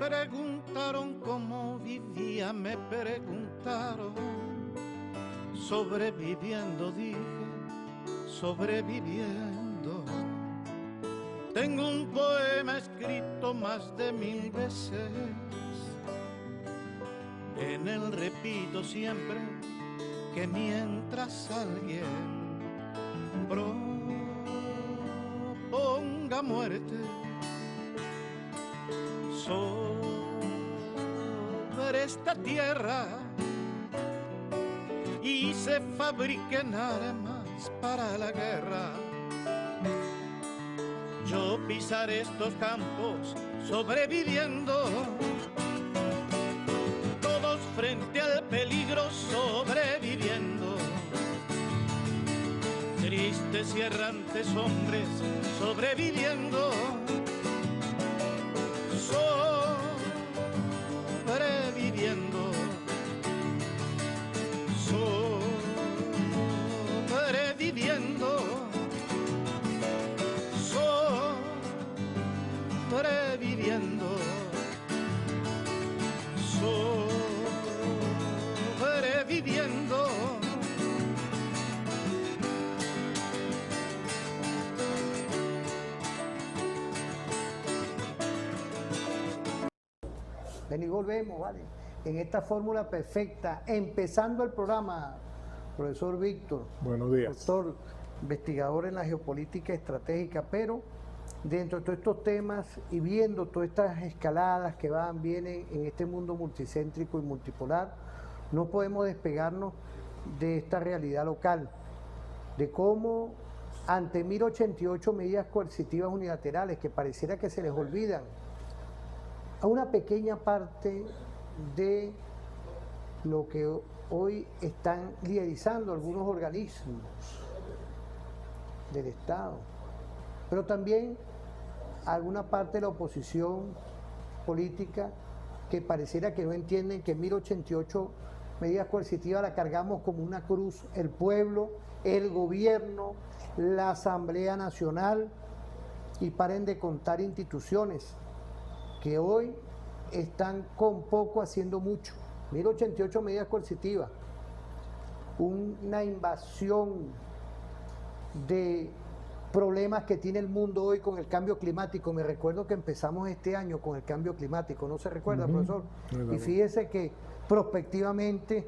preguntaron cómo vivía, me preguntaron. Sobreviviendo, dije, sobreviviendo. Tengo un poema escrito más de 1000 veces. En él repito siempre que mientras alguien proponga muerte sobre esta tierra y se fabriquen armas para la guerra, yo pisaré estos campos sobreviviendo, todos frente al peligro sobreviviendo, tristes y errantes hombres sobreviviendo, sobreviviendo, sobreviviendo, sobreviviendo, sobreviviendo. Ven y volvemos, ¿vale? En esta fórmula perfecta, empezando el programa, profesor Víctor. Buenos días. Doctor, investigador en la geopolítica estratégica, pero dentro de todos estos temas y viendo todas estas escaladas que van, vienen en este mundo multicéntrico y multipolar, no podemos despegarnos de esta realidad local, de cómo ante 1088 medidas coercitivas unilaterales que pareciera que se les olvidan a una pequeña parte de lo que hoy están liderizando algunos organismos del Estado, pero también alguna parte de la oposición política que pareciera que no entienden que 1088 medidas coercitivas la cargamos como una cruz, el pueblo, el gobierno, la Asamblea Nacional, y paren de contar instituciones que hoy están con poco haciendo mucho. 1088 medidas coercitivas, una invasión de problemas que tiene el mundo hoy con el cambio climático. Me recuerdo que empezamos este año con el cambio climático, ¿no se recuerda, profesor? Y fíjese que prospectivamente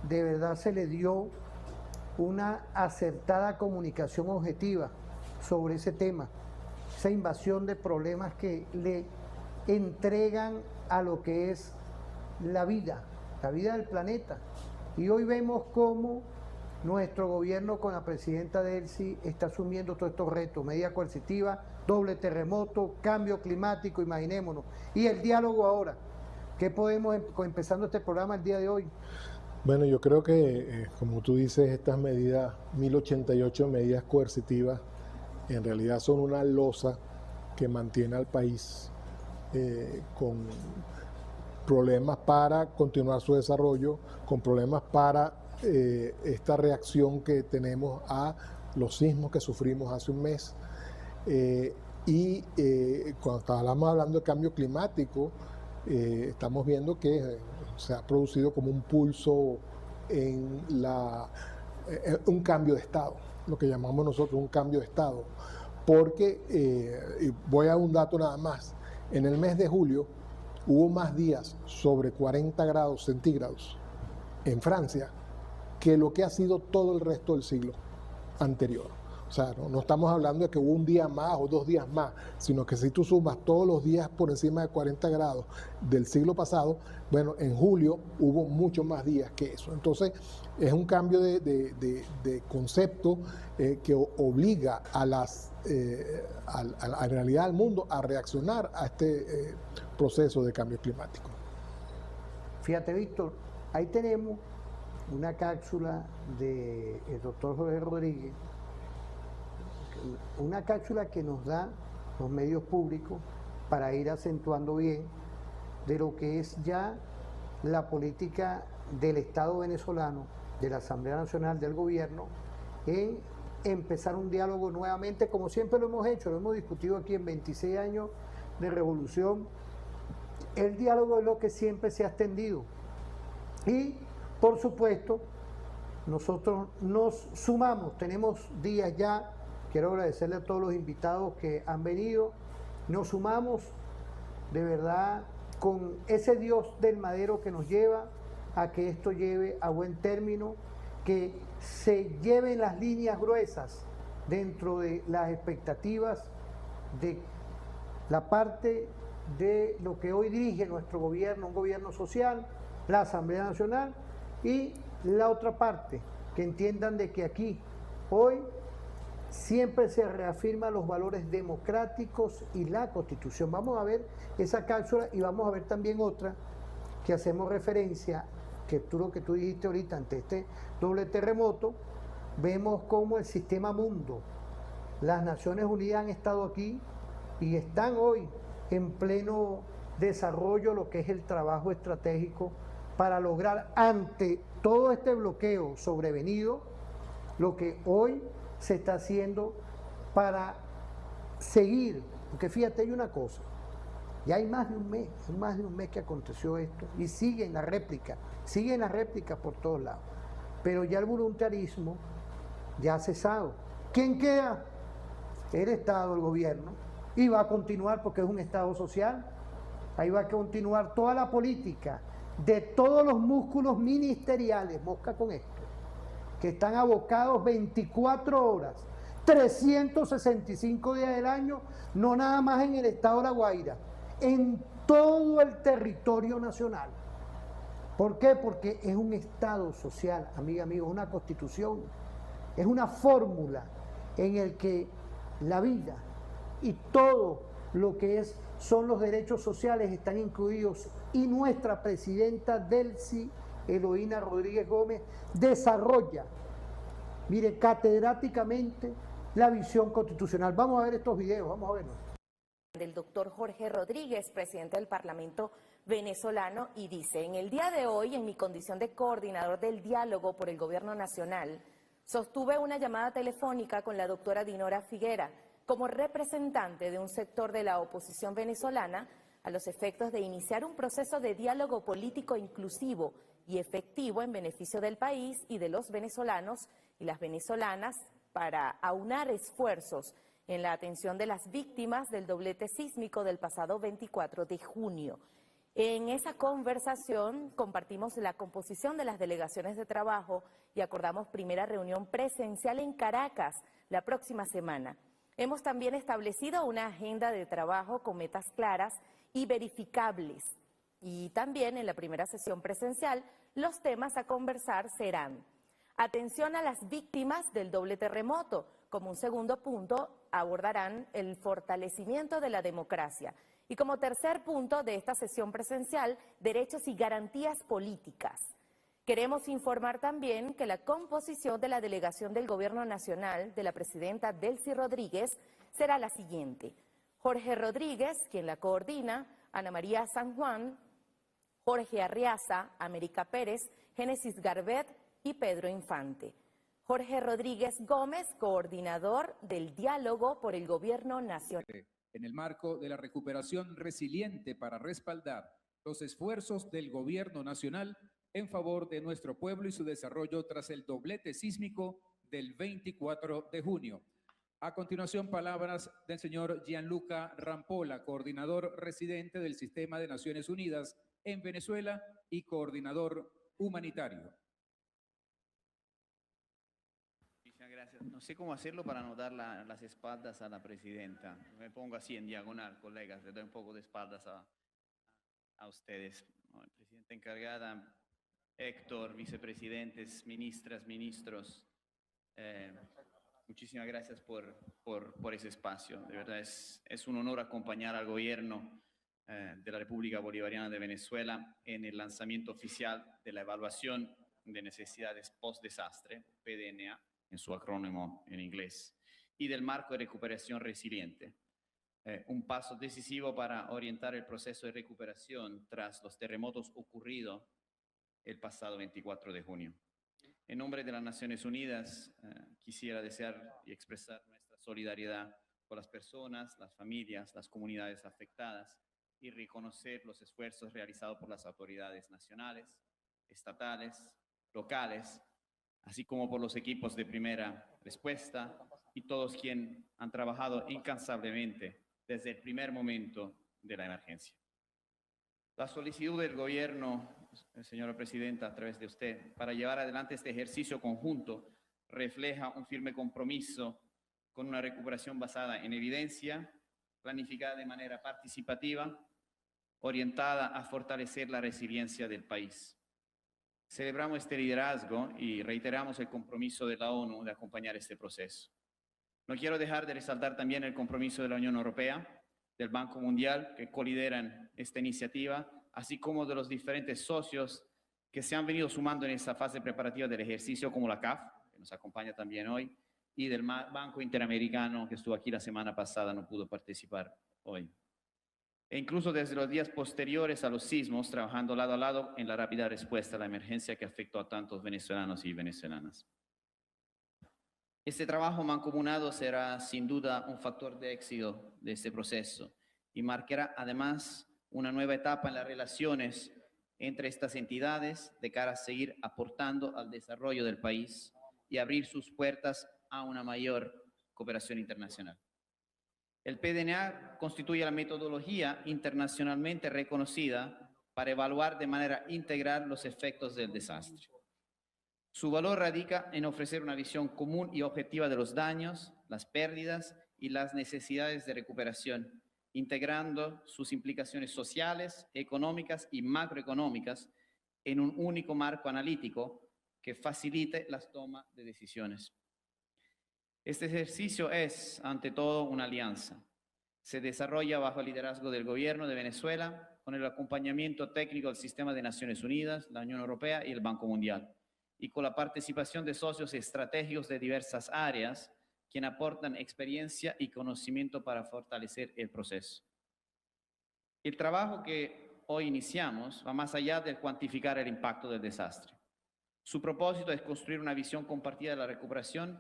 de verdad se le dio una acertada comunicación objetiva sobre ese tema, esa invasión de problemas que le entregan a lo que es la vida del planeta. Y hoy vemos cómo nuestro gobierno con la presidenta Delcy está asumiendo todos estos retos, medidas coercitivas, doble terremoto, cambio climático, imaginémonos. Y el diálogo ahora, ¿qué podemos, empezando este programa el día de hoy? Bueno, yo creo que, como tú dices, estas medidas, 1088 medidas coercitivas, en realidad son una losa que mantiene al país con problemas para continuar su desarrollo, con problemas para esta reacción que tenemos a los sismos que sufrimos hace un mes. Cuando estábamos hablando de cambio climático, estamos viendo que se ha producido como un pulso en un cambio de estado, lo que llamamos nosotros un cambio de estado, porque, y voy a un dato nada más, en el mes de julio hubo más días sobre 40 grados centígrados en Francia que lo que ha sido todo el resto del siglo anterior. O sea, no estamos hablando de que hubo un día más o 2 días más, sino que si tú sumas todos los días por encima de 40 grados del siglo pasado, bueno, en julio hubo muchos más días que eso. Entonces, es un cambio de concepto que obliga a la realidad del mundo a reaccionar a este proceso de cambio climático. Fíjate, Víctor, ahí tenemos una cápsula del doctor Jorge Rodríguez, una cápsula que nos da los medios públicos para ir acentuando bien de lo que es ya la política del Estado venezolano, de la Asamblea Nacional, del gobierno, en empezar un diálogo nuevamente, como siempre lo hemos hecho, lo hemos discutido aquí en 26 años de revolución, el diálogo es lo que siempre se ha extendido. Y, por supuesto, nosotros nos sumamos, tenemos días ya, quiero agradecerle a todos los invitados que han venido, nos sumamos de verdad con ese Dios del madero que nos lleva a que esto lleve a buen término, que se lleven las líneas gruesas dentro de las expectativas de la parte de lo que hoy dirige nuestro gobierno, un gobierno social, la Asamblea Nacional, y la otra parte, que entiendan de que aquí, hoy, siempre se reafirman los valores democráticos y la Constitución. Vamos a ver esa cápsula y vamos a ver también otra que hacemos referencia, que tú lo que tú dijiste ahorita ante este doble terremoto, vemos cómo el sistema mundo, las Naciones Unidas han estado aquí y están hoy en pleno desarrollo lo que es el trabajo estratégico para lograr ante todo este bloqueo sobrevenido lo que hoy se está haciendo para seguir, porque fíjate, hay una cosa, ya hay más de un mes que aconteció esto y siguen las réplicas por todos lados, pero ya el voluntarismo ya ha cesado. ¿Quién queda? El Estado, el gobierno, y va a continuar porque es un Estado social, ahí va a continuar toda la política de todos los músculos ministeriales, mosca con esto, que están abocados 24 horas, 365 días del año, no nada más en el estado de La Guaira, en todo el territorio nacional. ¿Por qué? Porque es un estado social, amiga, amigo, es una constitución, es una fórmula en el que la vida y todo lo que son los derechos sociales están incluidos, y nuestra presidenta Delcy Eloína Rodríguez Gómez desarrolla, mire, catedráticamente la visión constitucional. Vamos a ver estos videos, vamos a verlos. Del doctor Jorge Rodríguez, presidente del Parlamento venezolano, y dice: en el día de hoy, en mi condición de coordinador del diálogo por el gobierno nacional, sostuve una llamada telefónica con la doctora Dinora Figuera como representante de un sector de la oposición venezolana a los efectos de iniciar un proceso de diálogo político inclusivo y efectivo en beneficio del país y de los venezolanos y las venezolanas para aunar esfuerzos en la atención de las víctimas del doblete sísmico del pasado 24 de junio. En esa conversación compartimos la composición de las delegaciones de trabajo y acordamos primera reunión presencial en Caracas la próxima semana. Hemos también establecido una agenda de trabajo con metas claras y verificables. Y también en la primera sesión presencial, los temas a conversar serán: atención a las víctimas del doble terremoto. Como un segundo punto, abordarán el fortalecimiento de la democracia. Y como tercer punto de esta sesión presencial, derechos y garantías políticas. Queremos informar también que la composición de la delegación del Gobierno Nacional de la presidenta Delcy Rodríguez será la siguiente: Jorge Rodríguez, quien la coordina, Ana María San Juan, Jorge Arriaza, América Pérez, Génesis Garbet y Pedro Infante. Jorge Rodríguez Gómez, coordinador del diálogo por el Gobierno Nacional. En el marco de la recuperación resiliente para respaldar los esfuerzos del Gobierno Nacional en favor de nuestro pueblo y su desarrollo tras el doblete sísmico del 24 de junio. A continuación, palabras del señor Gianluca Rampolla, coordinador residente del Sistema de Naciones Unidas en Venezuela y coordinador humanitario. Muchas gracias. No sé cómo hacerlo para no dar las espaldas a la presidenta. Me pongo así en diagonal, colegas, le doy un poco de espaldas a ustedes. Bueno, presidenta encargada, Héctor, vicepresidentes, ministras, ministros, muchísimas gracias por ese espacio. De verdad es un honor acompañar al gobierno de la República Bolivariana de Venezuela en el lanzamiento oficial de la evaluación de necesidades post-desastre, PDNA, en su acrónimo en inglés, y del marco de recuperación resiliente. Un paso decisivo para orientar el proceso de recuperación tras los terremotos ocurridos el pasado 24 de junio. En nombre de las Naciones Unidas, quisiera desear y expresar nuestra solidaridad con las personas, las familias, las comunidades afectadas y reconocer los esfuerzos realizados por las autoridades nacionales, estatales, locales, así como por los equipos de primera respuesta y todos quienes han trabajado incansablemente desde el primer momento de la emergencia. La solicitud del gobierno, señora presidenta, a través de usted, para llevar adelante este ejercicio conjunto refleja un firme compromiso con una recuperación basada en evidencia, planificada de manera participativa, orientada a fortalecer la resiliencia del país. Celebramos este liderazgo y reiteramos el compromiso de la ONU de acompañar este proceso. No quiero dejar de resaltar también el compromiso de la Unión Europea, del Banco Mundial, que colideran esta iniciativa, así como de los diferentes socios que se han venido sumando en esta fase preparativa del ejercicio, como la CAF, que nos acompaña también hoy, y del Banco Interamericano, que estuvo aquí la semana pasada, no pudo participar hoy. E incluso desde los días posteriores a los sismos, trabajando lado a lado en la rápida respuesta a la emergencia que afectó a tantos venezolanos y venezolanas. Este trabajo mancomunado será sin duda un factor de éxito de este proceso y marcará además una nueva etapa en las relaciones entre estas entidades de cara a seguir aportando al desarrollo del país y abrir sus puertas a una mayor cooperación internacional. El PDNA constituye la metodología internacionalmente reconocida para evaluar de manera integral los efectos del desastre. Su valor radica en ofrecer una visión común y objetiva de los daños, las pérdidas y las necesidades de recuperación, integrando sus implicaciones sociales, económicas y macroeconómicas en un único marco analítico que facilite las tomas de decisiones. Este ejercicio es, ante todo, una alianza. Se desarrolla bajo el liderazgo del Gobierno de Venezuela, con el acompañamiento técnico del Sistema de Naciones Unidas, la Unión Europea y el Banco Mundial, y con la participación de socios estratégicos de diversas áreas, quienes aportan experiencia y conocimiento para fortalecer el proceso. El trabajo que hoy iniciamos va más allá de cuantificar el impacto del desastre. Su propósito es construir una visión compartida de la recuperación,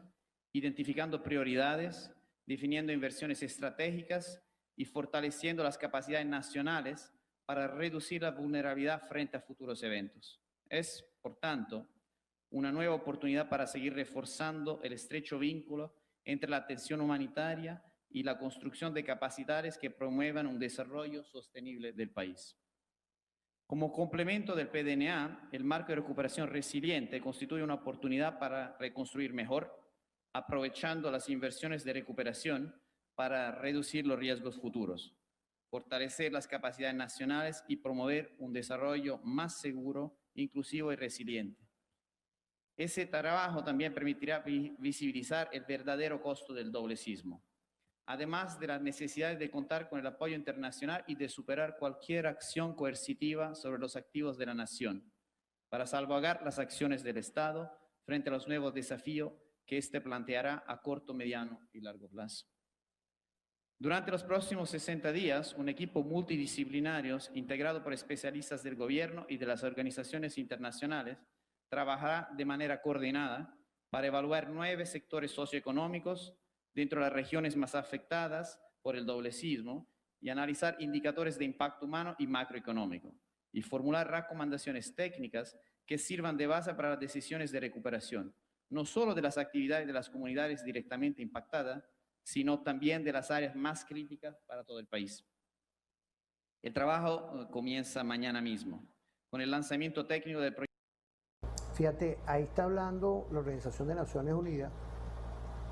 identificando prioridades, definiendo inversiones estratégicas y fortaleciendo las capacidades nacionales para reducir la vulnerabilidad frente a futuros eventos. Es, por tanto, una nueva oportunidad para seguir reforzando el estrecho vínculo entre la atención humanitaria y la construcción de capacidades que promuevan un desarrollo sostenible del país. Como complemento del PDNA, el marco de recuperación resiliente constituye una oportunidad para reconstruir mejor, aprovechando las inversiones de recuperación para reducir los riesgos futuros, fortalecer las capacidades nacionales y promover un desarrollo más seguro, inclusivo y resiliente. Ese trabajo también permitirá visibilizar el verdadero costo del doble sismo, además de las necesidades de contar con el apoyo internacional y de superar cualquier acción coercitiva sobre los activos de la nación, para salvaguardar las acciones del Estado frente a los nuevos desafíos que éste planteará a corto, mediano y largo plazo. Durante los próximos 60 días, un equipo multidisciplinario integrado por especialistas del gobierno y de las organizaciones internacionales trabajará de manera coordinada para evaluar 9 sectores socioeconómicos dentro de las regiones más afectadas por el doble sismo y analizar indicadores de impacto humano y macroeconómico y formular recomendaciones técnicas que sirvan de base para las decisiones de recuperación, no solo de las actividades de las comunidades directamente impactadas, sino también de las áreas más críticas para todo el país. El trabajo comienza mañana mismo, con el lanzamiento técnico del proyecto. Fíjate, ahí está hablando la Organización de Naciones Unidas.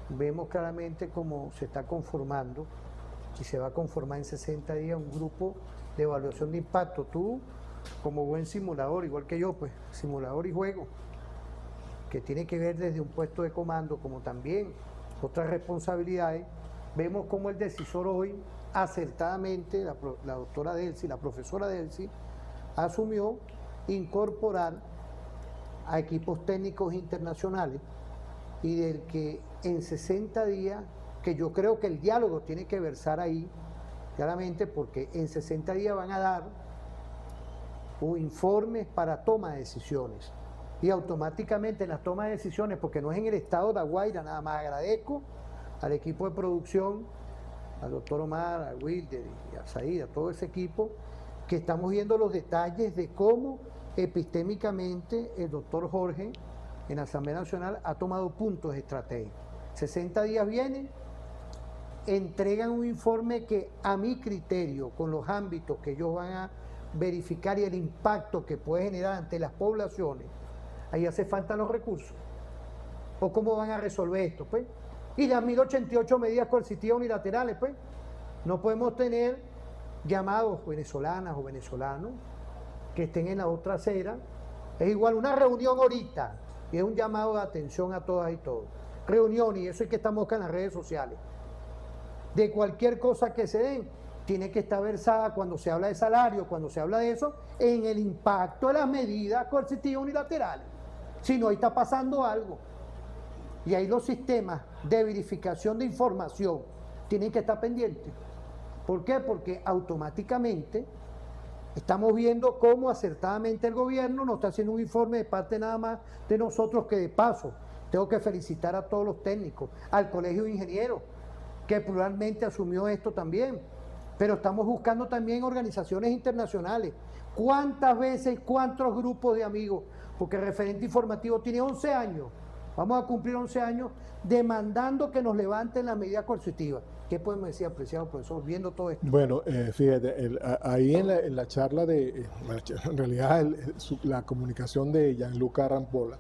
Vemos claramente cómo se está conformando y se va a conformar en 60 días un grupo de evaluación de impacto. Tú, como buen simulador, igual que yo, pues, simulador y juego, que tiene que ver desde un puesto de comando, como también otras responsabilidades, vemos cómo el decisor hoy, acertadamente, la doctora Delcy, la profesora Delcy, asumió incorporar a equipos técnicos internacionales y del que en 60 días, que yo creo que el diálogo tiene que versar ahí, claramente, porque en 60 días van a dar informes para toma de decisiones. Y automáticamente en las tomas de decisiones, porque no es en el estado de La Guaira, nada más agradezco al equipo de producción al doctor Omar, a Wilder y a Said, a todo ese equipo, que estamos viendo los detalles de cómo epistémicamente el doctor Jorge en la Asamblea Nacional ha tomado puntos estratégicos. 60 días vienen, entregan un informe que a mi criterio, con los ámbitos que ellos van a verificar y el impacto que puede generar ante las poblaciones, ahí hace falta los recursos. ¿O cómo van a resolver esto? Pues? Y las 1088 medidas coercitivas unilaterales, pues. No podemos tener llamados venezolanas o venezolanos que estén en la otra acera. Es igual una reunión ahorita, y es un llamado de atención a todas y todos. Reunión, y eso es que estamos acá en las redes sociales. De cualquier cosa que se den, tiene que estar versada cuando se habla de salario, cuando se habla de eso, en el impacto de las medidas coercitivas unilaterales. Si no, ahí está pasando algo. Y ahí los sistemas de verificación de información tienen que estar pendientes. ¿Por qué? Porque automáticamente estamos viendo cómo acertadamente el gobierno nos está haciendo un informe de parte nada más de nosotros, que de paso tengo que felicitar a todos los técnicos, al Colegio de Ingenieros, que pluralmente asumió esto también. Pero estamos buscando también organizaciones internacionales. ¿Cuántas veces, cuántos grupos de amigos? Porque el referente informativo tiene 11 años. Vamos a cumplir 11 años demandando que nos levanten las medidas coercitivas. ¿Qué podemos decir, apreciado profesor, viendo todo esto? Bueno, fíjate, ahí en la charla en realidad la comunicación de Gianluca Rampolla,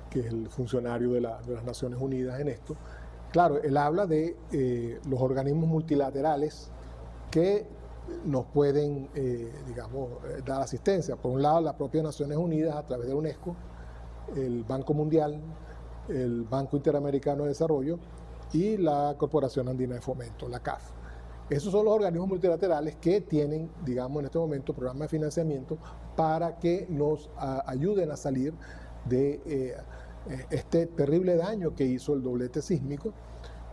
que es el funcionario de las Naciones Unidas en esto, claro, él habla de los organismos multilaterales que nos pueden, dar asistencia. Por un lado, las propias Naciones Unidas a través de UNESCO, el Banco Mundial, el Banco Interamericano de Desarrollo y la Corporación Andina de Fomento, la CAF. Esos son los organismos multilaterales que tienen, en este momento, programas de financiamiento para que nos ayuden a salir de este terrible daño que hizo el doblete sísmico,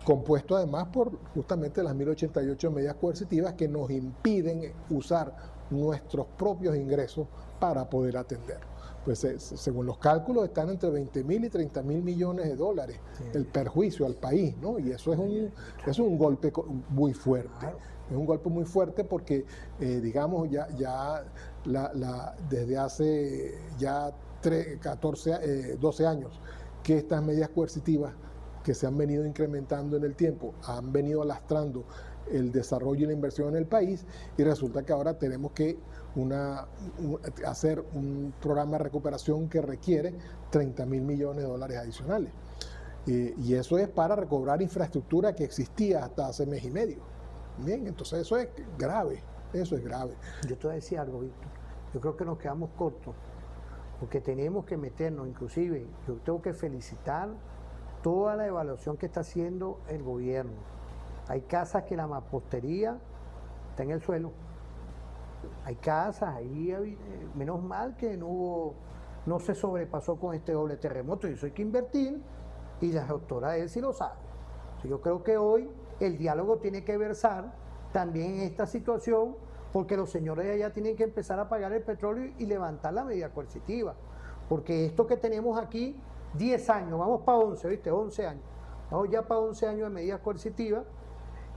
compuesto además por justamente las 1088 medidas coercitivas que nos impiden usar nuestros propios ingresos para poder atender. Pues según los cálculos están entre 20.000 y 30.000 millones de dólares el perjuicio al país, ¿no? Y eso es un golpe muy fuerte. Es un golpe muy fuerte porque, desde hace ya 12 años que estas medidas coercitivas que se han venido incrementando en el tiempo han venido lastrando el desarrollo y la inversión en el país, y resulta que ahora tenemos que hacer un programa de recuperación que requiere 30.000 millones de dólares adicionales. Y eso es para recobrar infraestructura que existía hasta hace mes y medio. Bien, entonces eso es grave, Yo te voy a decir algo, Víctor. Yo creo que nos quedamos cortos, porque tenemos que meternos, inclusive, yo tengo que felicitar toda la evaluación que está haciendo el gobierno. Hay casas que la mampostería está en el suelo. Hay casas, ahí menos mal que no se sobrepasó con este doble terremoto, y eso hay que invertir, y la doctora él sí lo sabe. Yo creo que hoy el diálogo tiene que versar también en esta situación, porque los señores de allá tienen que empezar a pagar el petróleo y levantar la medida coercitiva, porque esto que tenemos aquí, 10 años, vamos para 11, ¿viste? 11 años, vamos ya para 11 años de medidas coercitivas.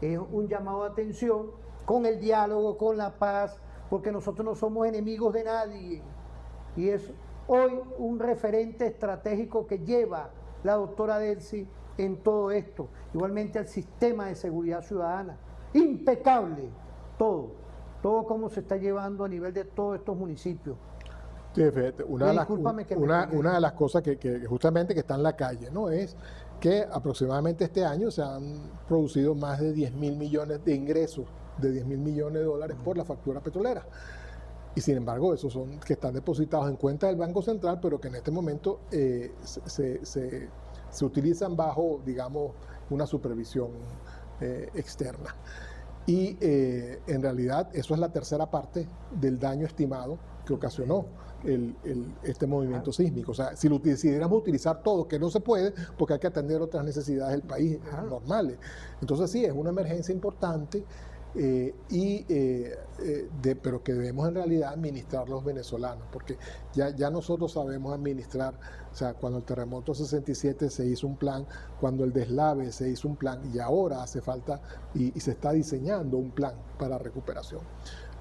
Es un llamado de atención con el diálogo, con la paz, porque nosotros no somos enemigos de nadie, y es hoy un referente estratégico que lleva la doctora Delcy en todo esto, igualmente al sistema de seguridad ciudadana, impecable, todo como se está llevando a nivel de todos estos municipios. Sí, fíjate, una de las cosas que justamente que está en la calle, ¿no? Es que aproximadamente este año se han producido más de 10.000 millones de ingresos, de 10.000 millones de dólares por la factura petrolera. Y sin embargo, esos son que están depositados en cuenta del Banco Central, pero que en este momento se utilizan bajo, una supervisión externa. Y en realidad eso es la tercera parte del daño estimado que ocasionó este movimiento sísmico. O sea, si lo decidiéramos utilizar todo, que no se puede, porque hay que atender otras necesidades del país normales. Entonces sí, es una emergencia importante. pero que debemos en realidad administrar los venezolanos, porque ya nosotros sabemos administrar. O sea, cuando el terremoto 67 se hizo un plan, cuando el deslave se hizo un plan, y ahora hace falta y se está diseñando un plan para recuperación.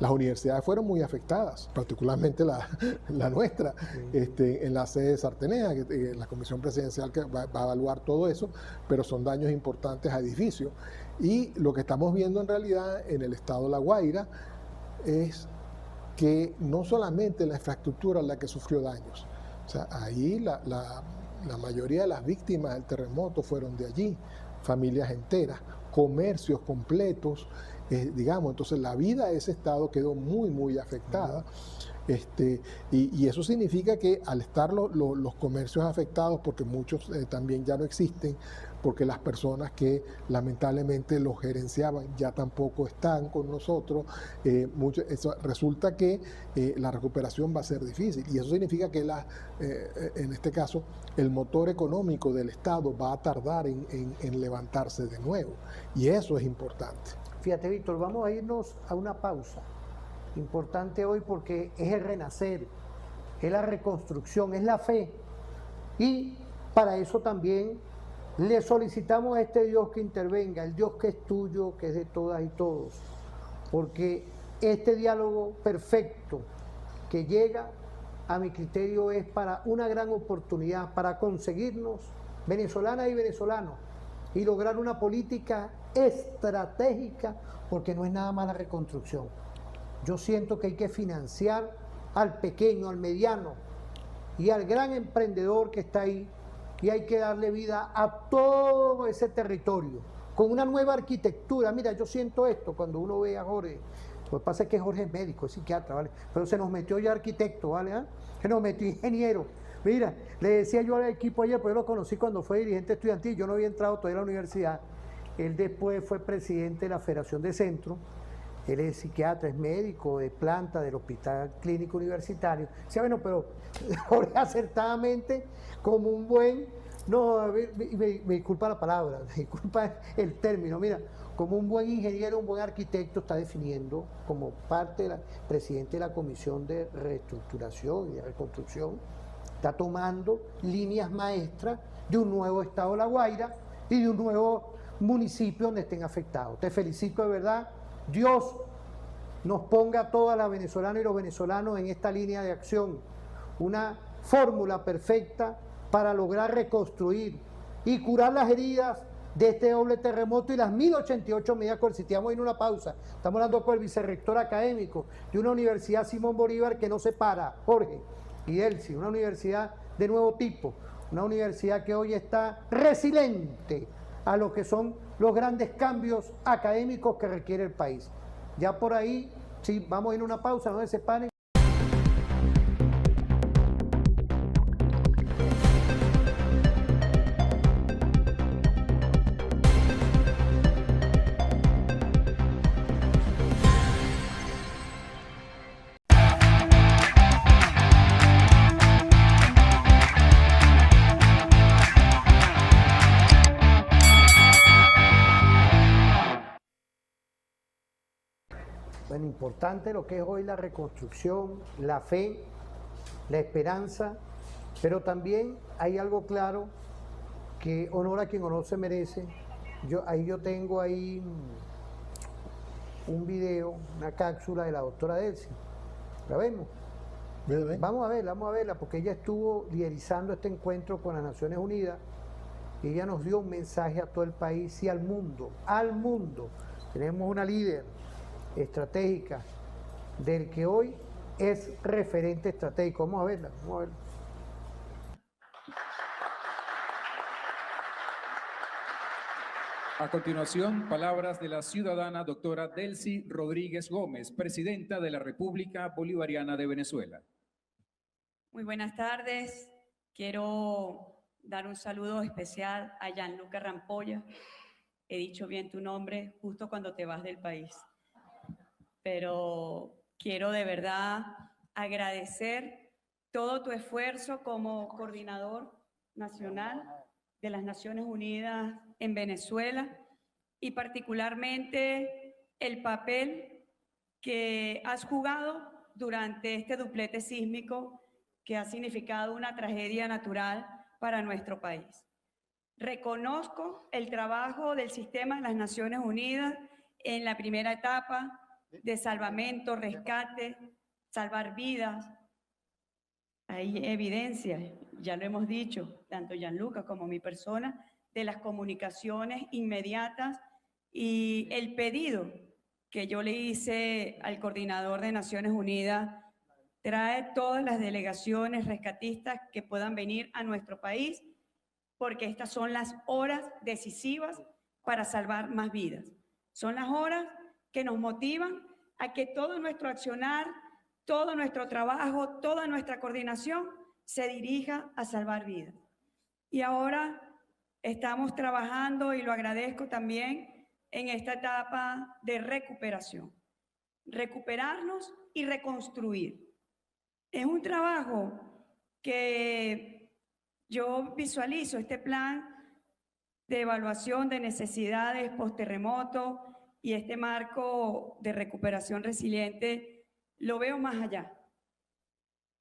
Las universidades fueron muy afectadas, particularmente la nuestra, en la sede de Sartenea, la comisión presidencial que va a evaluar todo eso, pero son daños importantes a edificios. Y lo que estamos viendo en realidad en el estado de La Guaira es que no solamente la infraestructura es la que sufrió daños, o sea, ahí la mayoría de las víctimas del terremoto fueron de allí, familias enteras, comercios completos, digamos, entonces la vida de ese estado quedó muy afectada. Y eso significa que al estar los comercios afectados, porque muchos también ya no existen, porque las personas que lamentablemente los gerenciaban ya tampoco están con nosotros, eso resulta que la recuperación va a ser difícil, y eso significa que en este caso el motor económico del Estado va a tardar en levantarse de nuevo, y eso es importante. Fíjate, Víctor, vamos a irnos a una pausa. Importante hoy porque es el renacer, es la reconstrucción, es la fe. Y para eso también le solicitamos a este Dios que intervenga, el Dios que es tuyo, que es de todas y todos. Porque este diálogo perfecto que llega, a mi criterio, es para una gran oportunidad, para conseguirnos, venezolanas y venezolanos, y lograr una política estratégica, porque no es nada más la reconstrucción. Yo siento que hay que financiar al pequeño, al mediano y al gran emprendedor que está ahí, y hay que darle vida a todo ese territorio con una nueva arquitectura. Mira, yo siento esto cuando uno ve a Jorge. Lo que pasa es que Jorge es médico, es psiquiatra, ¿vale? Pero se nos metió ya arquitecto, ¿vale? Se nos metió ingeniero. Mira, le decía yo al equipo ayer, pues yo lo conocí cuando fue dirigente estudiantil, yo no había entrado todavía a la universidad. Él después fue presidente de la Federación de Centro. Él es psiquiatra, es médico de planta del Hospital Clínico Universitario. Sí, bueno, pero Jorge acertadamente, como un buen, no, me disculpa la palabra, me disculpa el término, mira, como un buen ingeniero, un buen arquitecto, está definiendo como parte del presidente de la Comisión de Reestructuración y de Reconstrucción, está tomando líneas maestras de un nuevo estado de La Guaira y de un nuevo municipio donde estén afectados. Te felicito de verdad. Dios nos ponga a todas las venezolanas y los venezolanos en esta línea de acción, una fórmula perfecta para lograr reconstruir y curar las heridas de este doble terremoto y las 1088 medidas coercitivas. Vamos a ir a una pausa. Estamos hablando con el vicerrector académico de una universidad Simón Bolívar que no se para, Jorge y Elsie, una universidad de nuevo tipo, una universidad que hoy está resiliente a lo que son los grandes cambios académicos que requiere el país. Ya por ahí, sí, vamos a ir a una pausa, no se separen. Bueno, importante lo que es hoy la reconstrucción, la fe, la esperanza, pero también hay algo claro que honor a quien honor se merece. Yo tengo ahí un video, una cápsula de la doctora Delcy. ¿La vemos? Bien. Vamos a verla, porque ella estuvo liderizando este encuentro con las Naciones Unidas y ella nos dio un mensaje a todo el país y al mundo, al mundo. Tenemos una líder estratégica del que hoy es referente estratégico. Vamos a verla, vamos a verla. A continuación, palabras de la ciudadana doctora Delcy Rodríguez Gómez, presidenta de la República Bolivariana de Venezuela. Muy buenas tardes. Quiero dar un saludo especial a Gianluca Rampolla. He dicho bien tu nombre justo cuando te vas del país. Pero quiero de verdad agradecer todo tu esfuerzo como coordinador nacional de las Naciones Unidas en Venezuela y particularmente el papel que has jugado durante este duplete sísmico que ha significado una tragedia natural para nuestro país. Reconozco el trabajo del sistema de las Naciones Unidas en la primera etapa de salvamento, rescate, salvar vidas. Hay evidencia, ya lo hemos dicho, tanto Gianluca como mi persona, de las comunicaciones inmediatas y el pedido que yo le hice al coordinador de Naciones Unidas trae todas las delegaciones rescatistas que puedan venir a nuestro país, porque estas son las horas decisivas para salvar más vidas. Son las horas que nos motivan a que todo nuestro accionar, todo nuestro trabajo, toda nuestra coordinación se dirija a salvar vidas. Y ahora estamos trabajando, y lo agradezco también, en esta etapa de recuperación. Recuperarnos y reconstruir. Es un trabajo que yo visualizo, este plan de evaluación de necesidades post-terremoto y este marco de recuperación resiliente, lo veo más allá.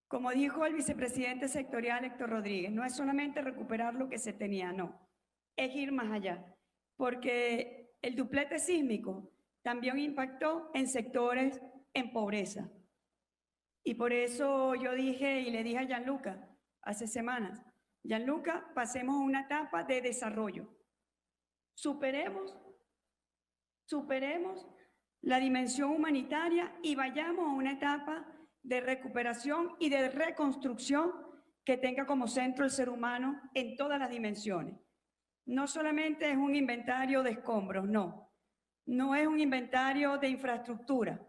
Como dijo el vicepresidente sectorial Héctor Rodríguez, no es solamente recuperar lo que se tenía, no, es ir más allá, porque el duplete sísmico también impactó en sectores en pobreza. Y por eso yo dije y le dije a Gianluca hace semanas, Gianluca, pasemos a una etapa de desarrollo. Superemos la dimensión humanitaria y vayamos a una etapa de recuperación y de reconstrucción que tenga como centro el ser humano en todas las dimensiones. No solamente es un inventario de escombros, no es un inventario de infraestructura,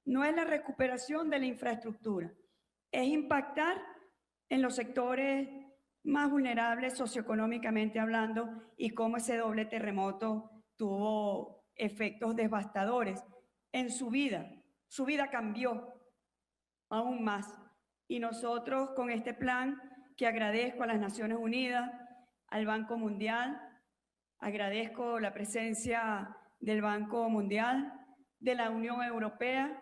no es la recuperación de la infraestructura, es impactar en los sectores más vulnerables socioeconómicamente hablando y cómo ese doble terremoto tuvo efectos devastadores en su vida cambió aún más. Y nosotros con este plan, que agradezco a las Naciones Unidas, al Banco Mundial, agradezco la presencia del Banco Mundial, de la Unión Europea,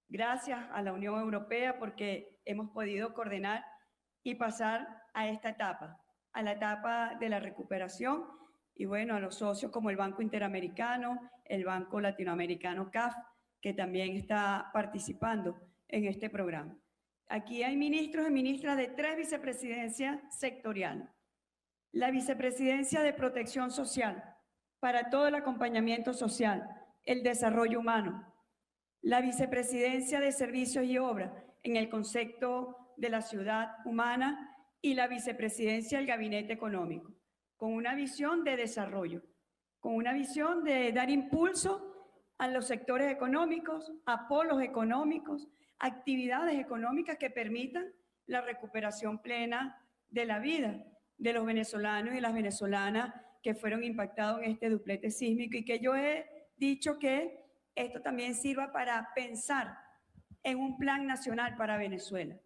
gracias a la Unión Europea porque hemos podido coordinar y pasar a esta etapa, a la etapa de la recuperación, y bueno, a los socios como el Banco Interamericano, el Banco Latinoamericano CAF, que también está participando en este programa. Aquí hay ministros y ministras de 3 vicepresidencias sectoriales. La vicepresidencia de Protección Social, para todo el acompañamiento social, el desarrollo humano. La vicepresidencia de Servicios y Obras, en el concepto de la ciudad humana, y la vicepresidencia del Gabinete Económico, con una visión de desarrollo, con una visión de dar impulso a los sectores económicos, a polos económicos, actividades económicas que permitan la recuperación plena de la vida de los venezolanos y las venezolanas que fueron impactados en este duplete sísmico, y que yo he dicho que esto también sirva para pensar en un plan nacional para Venezuela,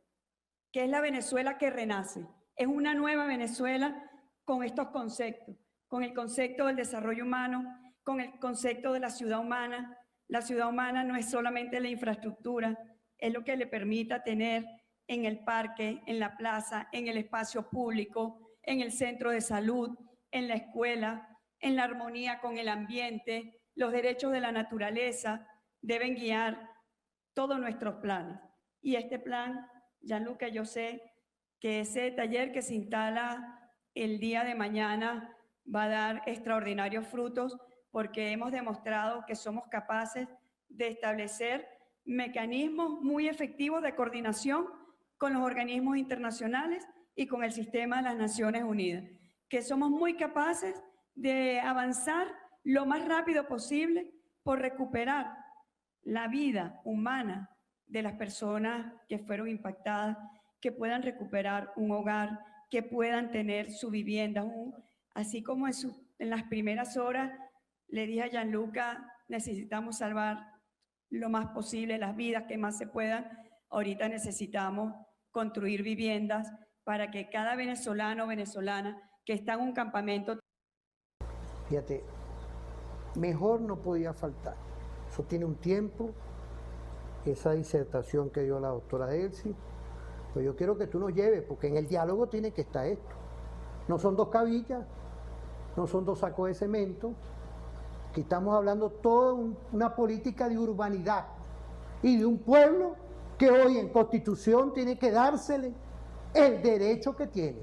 que es la Venezuela que renace. Es una nueva Venezuela con estos conceptos, con el concepto del desarrollo humano, con el concepto de la ciudad humana. La ciudad humana no es solamente la infraestructura, es lo que le permita tener en el parque, en la plaza, en el espacio público, en el centro de salud, en la escuela, en la armonía con el ambiente. Los derechos de la naturaleza deben guiar todos nuestros planes. Y este plan, Gianluca, yo sé que ese taller que se instala el día de mañana va a dar extraordinarios frutos, porque hemos demostrado que somos capaces de establecer mecanismos muy efectivos de coordinación con los organismos internacionales y con el sistema de las Naciones Unidas, que somos muy capaces de avanzar lo más rápido posible por recuperar la vida humana de las personas que fueron impactadas, que puedan recuperar un hogar, que puedan tener su vivienda, así como en las primeras horas le dije a Gianluca, necesitamos salvar lo más posible las vidas que más se puedan. Ahorita necesitamos construir viviendas para que cada venezolano o venezolana que está en un campamento. Fíjate, mejor no podía faltar. Eso tiene un tiempo, esa disertación que dio la doctora Delcy. Pues yo quiero que tú nos lleves, porque en el diálogo tiene que estar esto. No son dos cabillas, no son dos sacos de cemento. Aquí estamos hablando toda una política de urbanidad y de un pueblo que hoy en Constitución tiene que dársele el derecho que tiene.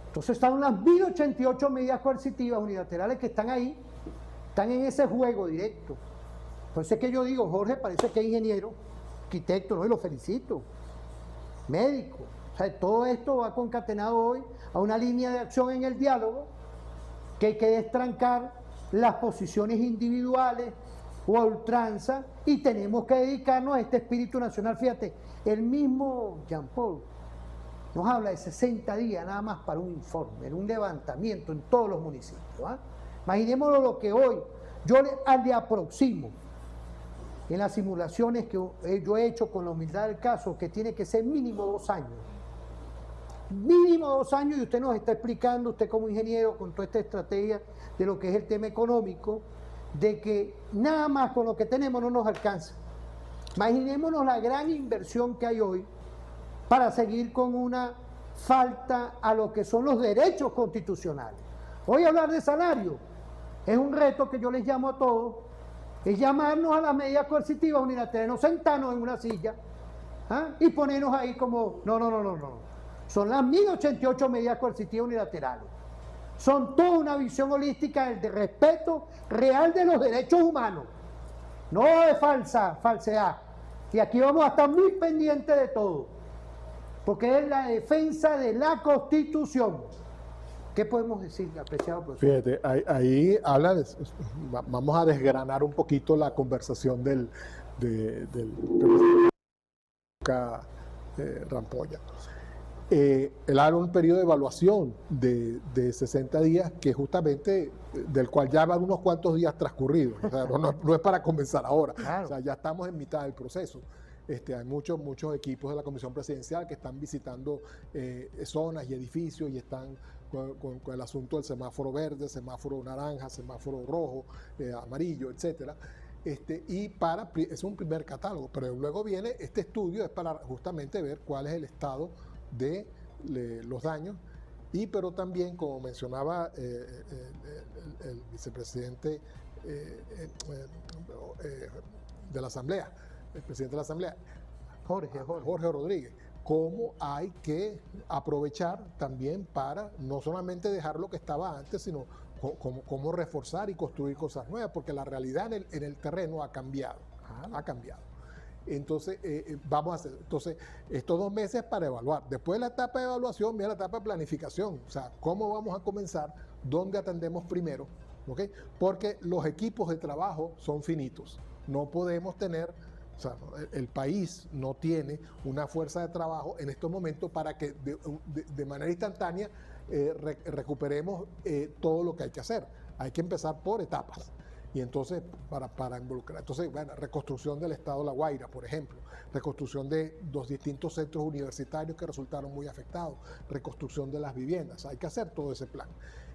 Entonces están las 1088 medidas coercitivas unilaterales que están ahí, están en ese juego directo. Por eso es que yo digo, Jorge parece que es ingeniero, arquitecto, ¿no? Y lo felicito, médico. O sea, todo esto va concatenado hoy a una línea de acción en el diálogo que hay que destrancar las posiciones individuales o a ultranza y tenemos que dedicarnos a este espíritu nacional. Fíjate, el mismo Jean Paul nos habla de 60 días nada más para un informe, en un levantamiento en todos los municipios. ¿Ah? Imaginémonos lo que hoy yo le aproximo en las simulaciones que yo he hecho con la humildad del caso, que tiene que ser mínimo 2 años. Mínimo 2 años, y usted nos está explicando, usted como ingeniero, con toda esta estrategia de lo que es el tema económico, de que nada más con lo que tenemos no nos alcanza. Imaginémonos la gran inversión que hay hoy para seguir con una falta a lo que son los derechos constitucionales. Hoy hablar de salario es un reto que yo les llamo a todos, es llamarnos a las medidas coercitivas unilaterales, no sentarnos en una silla y ponernos ahí como, no. Son las 1088 medidas coercitivas unilaterales. Son toda una visión holística de respeto real de los derechos humanos, no de falsedad. Y aquí vamos a estar muy pendientes de todo, porque es la defensa de la Constitución. ¿Qué podemos decir, apreciado profesor? Fíjate, ahí habla vamos a desgranar un poquito la conversación del Rampolla. Él habla de un periodo de evaluación de 60 días, que justamente, del cual ya van unos cuantos días transcurridos. O sea, no es para comenzar ahora. Claro. O sea, ya estamos en mitad del proceso. Hay muchos equipos de la Comisión Presidencial que están visitando zonas y edificios y están con el asunto del semáforo verde, semáforo naranja, semáforo rojo, amarillo, etcétera. Es un primer catálogo, pero luego viene este estudio, es para justamente ver cuál es el estado de los daños, pero también, como mencionaba el vicepresidente de la Asamblea, el presidente de la Asamblea, Jorge Rodríguez, cómo hay que aprovechar también para no solamente dejar lo que estaba antes, sino cómo reforzar y construir cosas nuevas, porque la realidad en el terreno ha cambiado. Entonces, vamos a hacer estos 2 meses para evaluar. Después de la etapa de evaluación, viene la etapa de planificación. O sea, cómo vamos a comenzar, dónde atendemos primero, ¿okay? Porque los equipos de trabajo son finitos. No podemos tener, o sea, el país no tiene una fuerza de trabajo en estos momentos para que de manera instantánea recuperemos todo lo que hay que hacer. Hay que empezar por etapas. Y entonces, para involucrar, entonces, bueno, reconstrucción del estado de La Guaira, por ejemplo, reconstrucción de los distintos centros universitarios que resultaron muy afectados, reconstrucción de las viviendas, hay que hacer todo ese plan.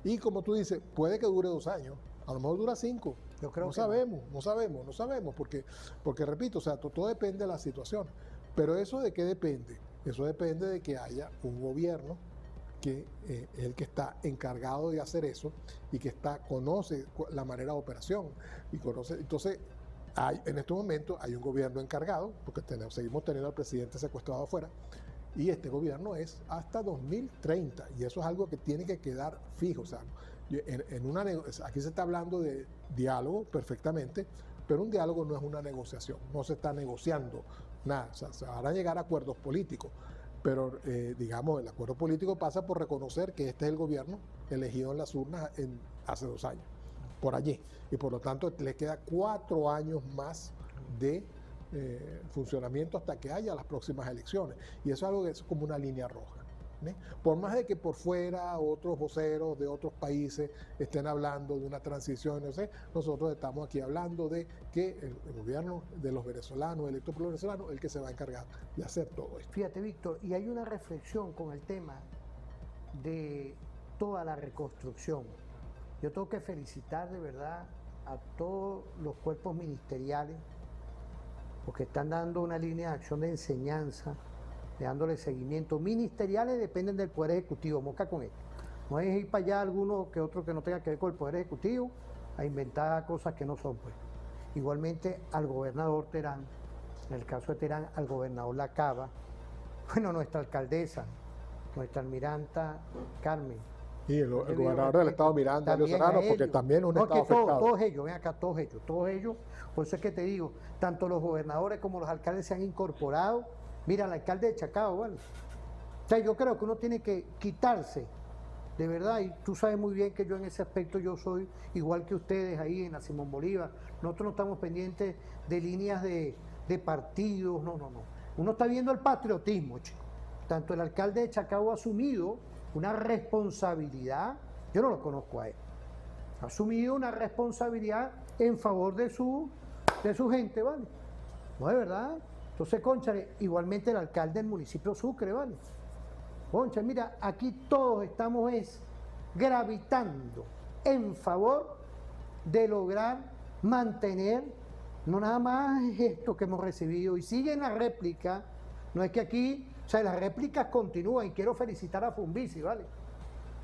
Y como tú dices, puede que dure 2 años, a lo mejor dura 5, yo creo no sabemos, porque repito, o sea, todo depende de la situación. Pero ¿eso de qué depende? Eso depende de que haya un gobierno que es el que está encargado de hacer eso y que conoce la manera de operación y conoce. Entonces, en este momento hay un gobierno encargado, porque seguimos teniendo al presidente secuestrado afuera, y este gobierno es hasta 2030, y eso es algo que tiene que quedar fijo. O sea, aquí se está hablando de diálogo perfectamente, pero un diálogo no es una negociación, no se está negociando nada. O sea, se van a llegar a acuerdos políticos. Pero, digamos, el acuerdo político pasa por reconocer que este es el gobierno elegido en las urnas hace 2 años, por allí. Y por lo tanto, le queda 4 años más de funcionamiento hasta que haya las próximas elecciones. Y eso es algo que es como una línea roja. Por más de que por fuera otros voceros de otros países estén hablando de una transición, no sé, nosotros estamos aquí hablando de que el gobierno de los venezolanos, electo por los venezolanos, es el que se va a encargar de hacer todo esto. Fíjate, Víctor, y hay una reflexión con el tema de toda la reconstrucción. Yo tengo que felicitar de verdad a todos los cuerpos ministeriales, porque están dando una línea de acción de enseñanza, dándole seguimiento. Ministeriales dependen del Poder Ejecutivo, mosca con esto. No es ir para allá alguno que otro que no tenga que ver con el Poder Ejecutivo a inventar cosas que no son, pues. Igualmente al gobernador Terán, en el caso de Terán, al gobernador Lacaba, bueno, nuestra alcaldesa, nuestra almiranta Carmen. Y el gobernador del estado Miranda, Elio Serrano, porque también es un estado afectado. Todos ellos, ven acá, todos ellos. Por eso es que te digo, tanto los gobernadores como los alcaldes se han incorporado. Mira, el alcalde de Chacao, ¿vale? O sea, yo creo que uno tiene que quitarse, de verdad, y tú sabes muy bien que yo en ese aspecto yo soy igual que ustedes ahí en la Simón Bolívar. Nosotros no estamos pendientes de líneas de partidos, no. Uno está viendo el patriotismo, chico. Tanto el alcalde de Chacao ha asumido una responsabilidad, yo no lo conozco a él, ha asumido una responsabilidad en favor de su gente, ¿vale? No, de verdad. Entonces, cónchale, igualmente el alcalde del municipio Sucre, ¿vale? Cónchale, mira, aquí todos estamos gravitando en favor de lograr mantener, no nada más esto que hemos recibido, y siguen la réplica, no es que aquí, o sea, las réplicas continúan, y quiero felicitar a Fumbici, ¿vale?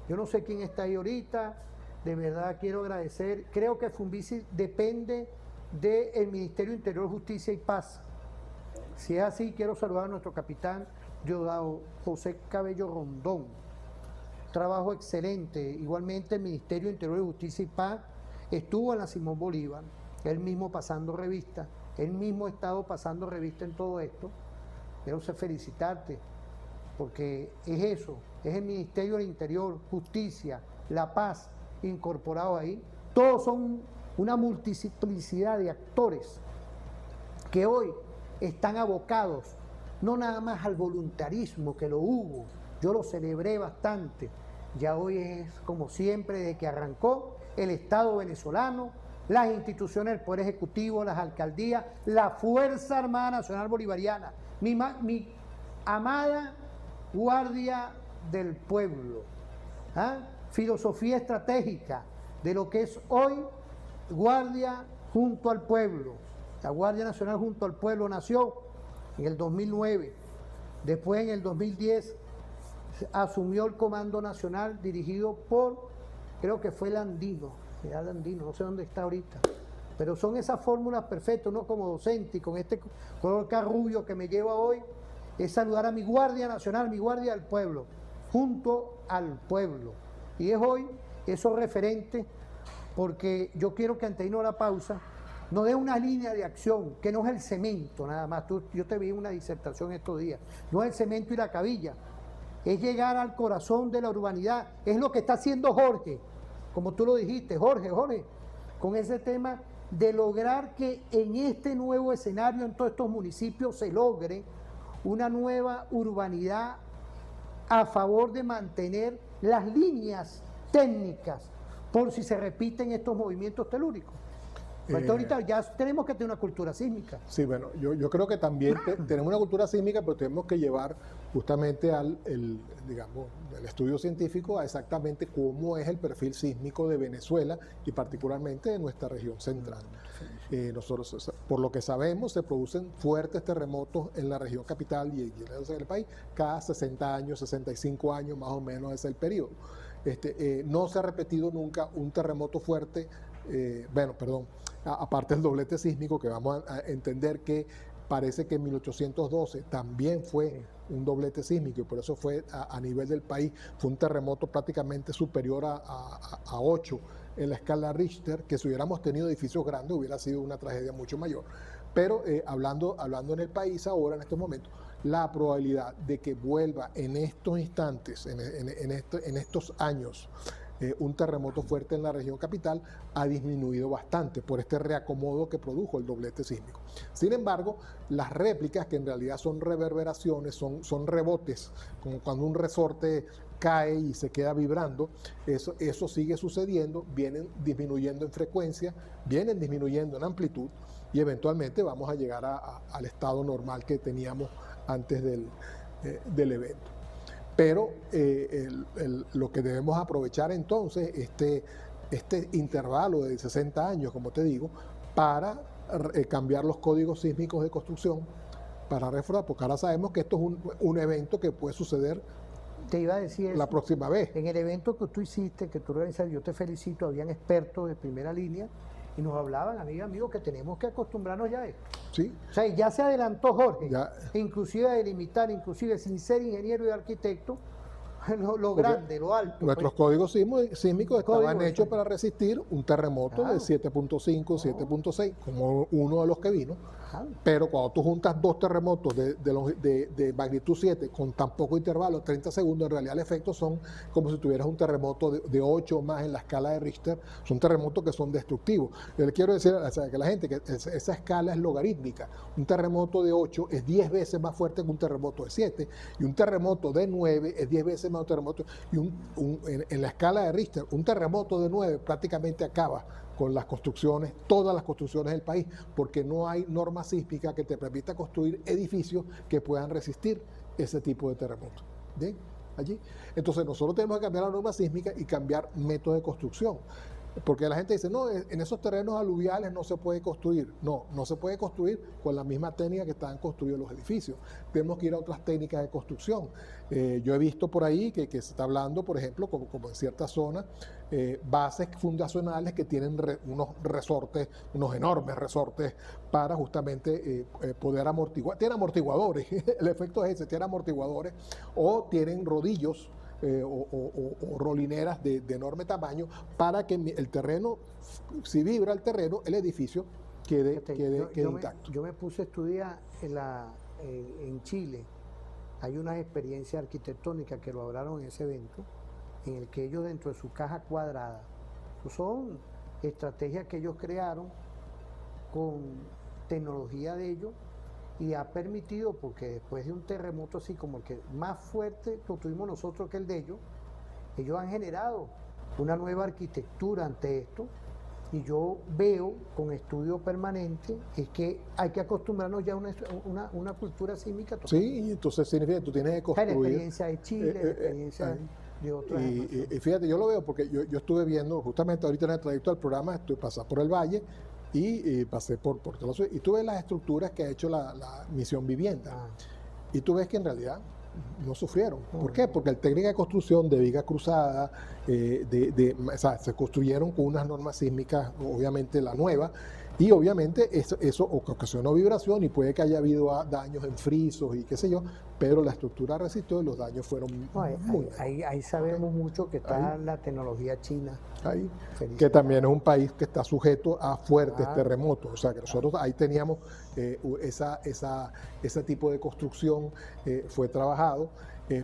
Yo no sé quién está ahí ahorita, de verdad quiero agradecer, creo que Fumbici depende del Ministerio Interior, Justicia y Paz. Si es así, quiero saludar a nuestro capitán Diosdado José Cabello Rondón, trabajo excelente. Igualmente el Ministerio Interior de Justicia y Paz estuvo en la Simón Bolívar, él mismo pasando revista, él mismo ha estado pasando revista en todo esto. Quiero felicitarte, porque es eso, es el Ministerio del Interior, Justicia, La Paz, incorporados ahí. Todos son una multiplicidad de actores que hoy están abocados, no nada más al voluntarismo, que lo hubo, yo lo celebré bastante, ya hoy es como siempre, desde que arrancó el Estado venezolano, las instituciones del Poder Ejecutivo, las alcaldías, la Fuerza Armada Nacional Bolivariana, mi amada Guardia del Pueblo, filosofía estratégica de lo que es hoy Guardia junto al pueblo. La Guardia Nacional junto al pueblo nació en el 2009, después en el 2010 asumió el Comando Nacional dirigido por, creo que fue Landino, no sé dónde está ahorita, pero son esas fórmulas perfectas. Uno como docente y con este color carrubio que me lleva hoy, es saludar a mi Guardia Nacional, mi Guardia del Pueblo, junto al pueblo. Y es hoy esos referentes, porque yo quiero que antes de irnos a la pausa, nos dé una línea de acción, que no es el cemento nada más. Yo te vi en una disertación estos días, no es el cemento y la cabilla, es llegar al corazón de la urbanidad, es lo que está haciendo Jorge, como tú lo dijiste, Jorge, con ese tema de lograr que en este nuevo escenario, en todos estos municipios, se logre una nueva urbanidad a favor de mantener las líneas técnicas por si se repiten estos movimientos telúricos. Entonces ahorita ya tenemos que tener una cultura sísmica. Sí, bueno, yo creo que también tenemos una cultura sísmica, pero tenemos que llevar justamente digamos, el estudio científico a exactamente cómo es el perfil sísmico de Venezuela y particularmente de nuestra región central. Nosotros, por lo que sabemos, se producen fuertes terremotos en la región capital y en el país cada 60 años, 65 años más o menos es el periodo. No se ha repetido nunca un terremoto fuerte, aparte del doblete sísmico, que vamos a entender que parece que en 1812 también fue un doblete sísmico y por eso fue a nivel del país, fue un terremoto prácticamente superior a 8 en la escala Richter, que si hubiéramos tenido edificios grandes hubiera sido una tragedia mucho mayor. Pero hablando en el país ahora, en estos momentos, la probabilidad de que vuelva en estos instantes, en estos años, un terremoto fuerte en la región capital ha disminuido bastante por este reacomodo que produjo el doblete sísmico. Sin embargo, las réplicas, que en realidad son reverberaciones, son rebotes, como cuando un resorte cae y se queda vibrando, eso sigue sucediendo, vienen disminuyendo en frecuencia, vienen disminuyendo en amplitud y eventualmente vamos a llegar al estado normal que teníamos antes del evento. Pero lo que debemos aprovechar entonces, este intervalo de 60 años, como te digo, para cambiar los códigos sísmicos de construcción, para reforzar, porque ahora sabemos que esto es un evento que puede suceder Te iba a decir la eso. próxima vez. En el evento que tú hiciste, que tú organizaste, yo te felicito, habían expertos de primera línea y nos hablaban, amigos, que tenemos que acostumbrarnos ya a esto. ¿Sí? O sea, ya se adelantó Jorge, Ya. inclusive a delimitar, inclusive sin ser ingeniero y arquitecto, lo Porque grande, lo alto. Nuestros pues. códigos sísmicos estaban Códigos, hechos sí. para resistir un terremoto Claro. de 7.5, 7.6, como uno de los que vino. Ajá. Pero cuando tú juntas dos terremotos de magnitud 7 con tan poco intervalo, 30 segundos, en realidad el efecto son como si tuvieras un terremoto de 8 o más en la escala de Richter. Son terremotos que son destructivos. Yo le quiero decir que la gente que esa escala es logarítmica. Un terremoto de 8 es 10 veces más fuerte que un terremoto de 7, y un terremoto de 9 es 10 veces más un terremoto. Y en la escala de Richter, un terremoto de 9 prácticamente acaba con las construcciones, todas las construcciones del país, porque no hay norma sísmica que te permita construir edificios que puedan resistir ese tipo de terremotos. ¿Bien? Allí. Entonces nosotros tenemos que cambiar la norma sísmica y cambiar método de construcción. Porque la gente dice, no, en esos terrenos aluviales no se puede construir. No, no se puede construir con la misma técnica que estaban construidos los edificios. Tenemos que ir a otras técnicas de construcción. Yo he visto por ahí que se está hablando, por ejemplo, como en ciertas zonas, bases fundacionales que tienen unos resortes, unos enormes resortes para justamente poder amortiguar. Tienen amortiguadores, el efecto es ese, tienen amortiguadores, o tienen rodillos o rolineras de enorme tamaño para que el terreno, si vibra el terreno, el edificio quede intacto. Yo me puse a estudiar en Chile. Hay unas experiencias arquitectónicas que lo hablaron en ese evento, en el que ellos dentro de su caja cuadrada, son estrategias que ellos crearon con tecnología de ellos, y ha permitido, porque después de un terremoto así como el que más fuerte lo tuvimos nosotros que el de ellos han generado una nueva arquitectura ante esto, y yo veo con estudio permanente es que hay que acostumbrarnos ya a una cultura sísmica total. Sí, y entonces significa que tú tienes que construir. La experiencia de Chile, la experiencia de otras. Y fíjate, yo lo veo porque yo estuve viendo justamente ahorita en el trayecto del programa, estoy pasando por el Valle y pasé por toda la ciudad, y tú ves las estructuras que ha hecho la Misión Vivienda, y tú ves que en realidad no sufrieron. ¿Por qué? Porque el técnica de construcción de viga cruzada, o sea, se construyeron con unas normas sísmicas, obviamente la nueva, y obviamente eso ocasionó vibración, y puede que haya habido daños en frisos y qué sé yo, pero la estructura resistió y los daños fueron muy ahí sabemos mucho que está la tecnología china. Ahí, que también es un país que está sujeto a fuertes terremotos. O sea, que nosotros ahí teníamos ese tipo de construcción, fue trabajado.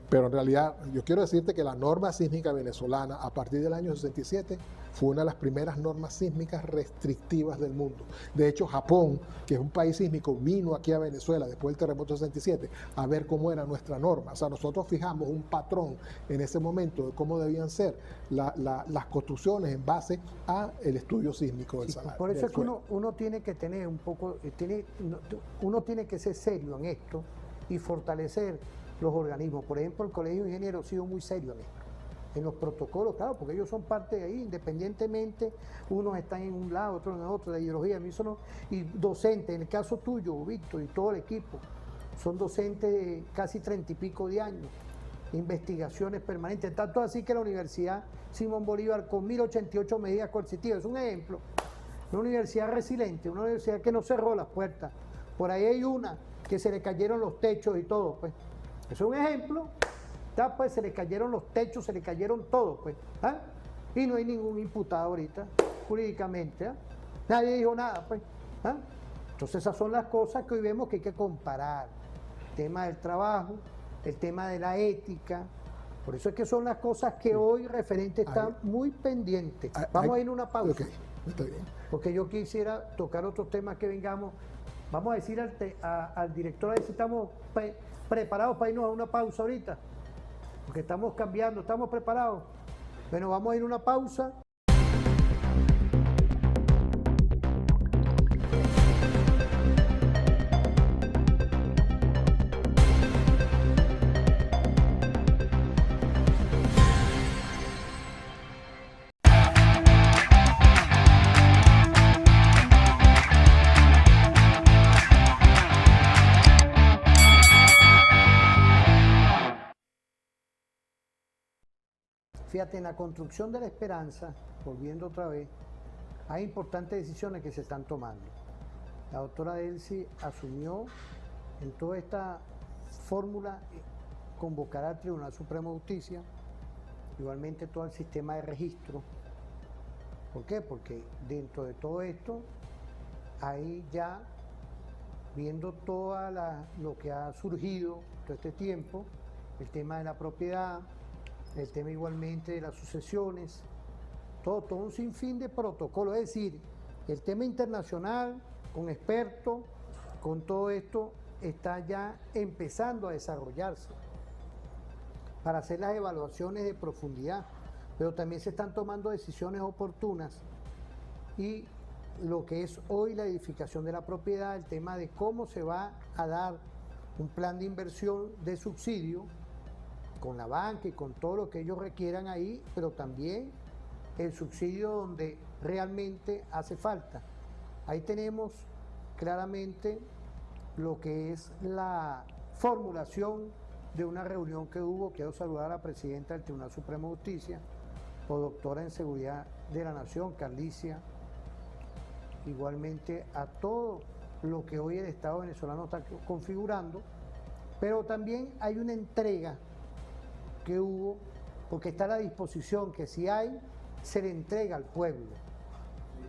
Pero en realidad yo quiero decirte que la norma sísmica venezolana a partir del año 67 fue una de las primeras normas sísmicas restrictivas del mundo. De hecho, Japón, que es un país sísmico, vino aquí a Venezuela después del terremoto 67 a ver cómo era nuestra norma. O sea, nosotros fijamos un patrón en ese momento de cómo debían ser las construcciones en base a el estudio sísmico del Salar. Por eso es que uno tiene que tener un poco, uno tiene que ser serio en esto y fortalecer los organismos. Por ejemplo, el Colegio de Ingenieros ha sido muy serio en esto, en los protocolos, claro, porque ellos son parte de ahí, independientemente, unos están en un lado, otros en otro, la ideología, a mí eso no, y docentes, en el caso tuyo, Víctor, y todo el equipo, son docentes de casi 30 y pico de años, investigaciones permanentes, tanto así que la Universidad Simón Bolívar, con 1088 medidas coercitivas, es un ejemplo, una universidad resiliente, una universidad que no cerró las puertas, por ahí hay una que se le cayeron los techos y todo, pues. Eso es un ejemplo, pues se le cayeron los techos, se le cayeron todo, pues, y no hay ningún imputado ahorita, jurídicamente, nadie dijo nada, pues, Entonces esas son las cosas que hoy vemos que hay que comparar, el tema del trabajo, el tema de la ética, por eso es que son las cosas que hoy referente están muy pendientes. Vamos a ir a una pausa, okay, está bien. Porque yo quisiera tocar otros temas que vengamos, vamos a decir al director a ver si estamos preparados para irnos a una pausa ahorita, porque estamos cambiando, estamos preparados. Bueno, vamos a ir a una pausa. fíjate, en la construcción de la esperanza, volviendo otra vez, hay importantes decisiones que se están tomando. La doctora Delcy asumió en toda esta fórmula convocar al Tribunal Supremo de Justicia, igualmente todo el sistema de registro. ¿Por qué? Porque dentro de todo esto, ahí ya, viendo todo lo que ha surgido todo este tiempo, el tema de la propiedad, el tema igualmente de las sucesiones, todo un sinfín de protocolos, es decir, el tema internacional, con expertos, con todo esto, está ya empezando a desarrollarse para hacer las evaluaciones de profundidad, pero también se están tomando decisiones oportunas y lo que es hoy la edificación de la propiedad, el tema de cómo se va a dar un plan de inversión de subsidio con la banca y con todo lo que ellos requieran ahí, pero también el subsidio donde realmente hace falta. Ahí tenemos claramente lo que es la formulación de una reunión que hubo. Quiero saludar a la presidenta del Tribunal Supremo de Justicia, o doctora en Seguridad de la Nación, Carlicia, igualmente a todo lo que hoy el Estado venezolano está configurando, pero también hay una entrega que hubo, porque está a la disposición que si hay, se le entrega al pueblo.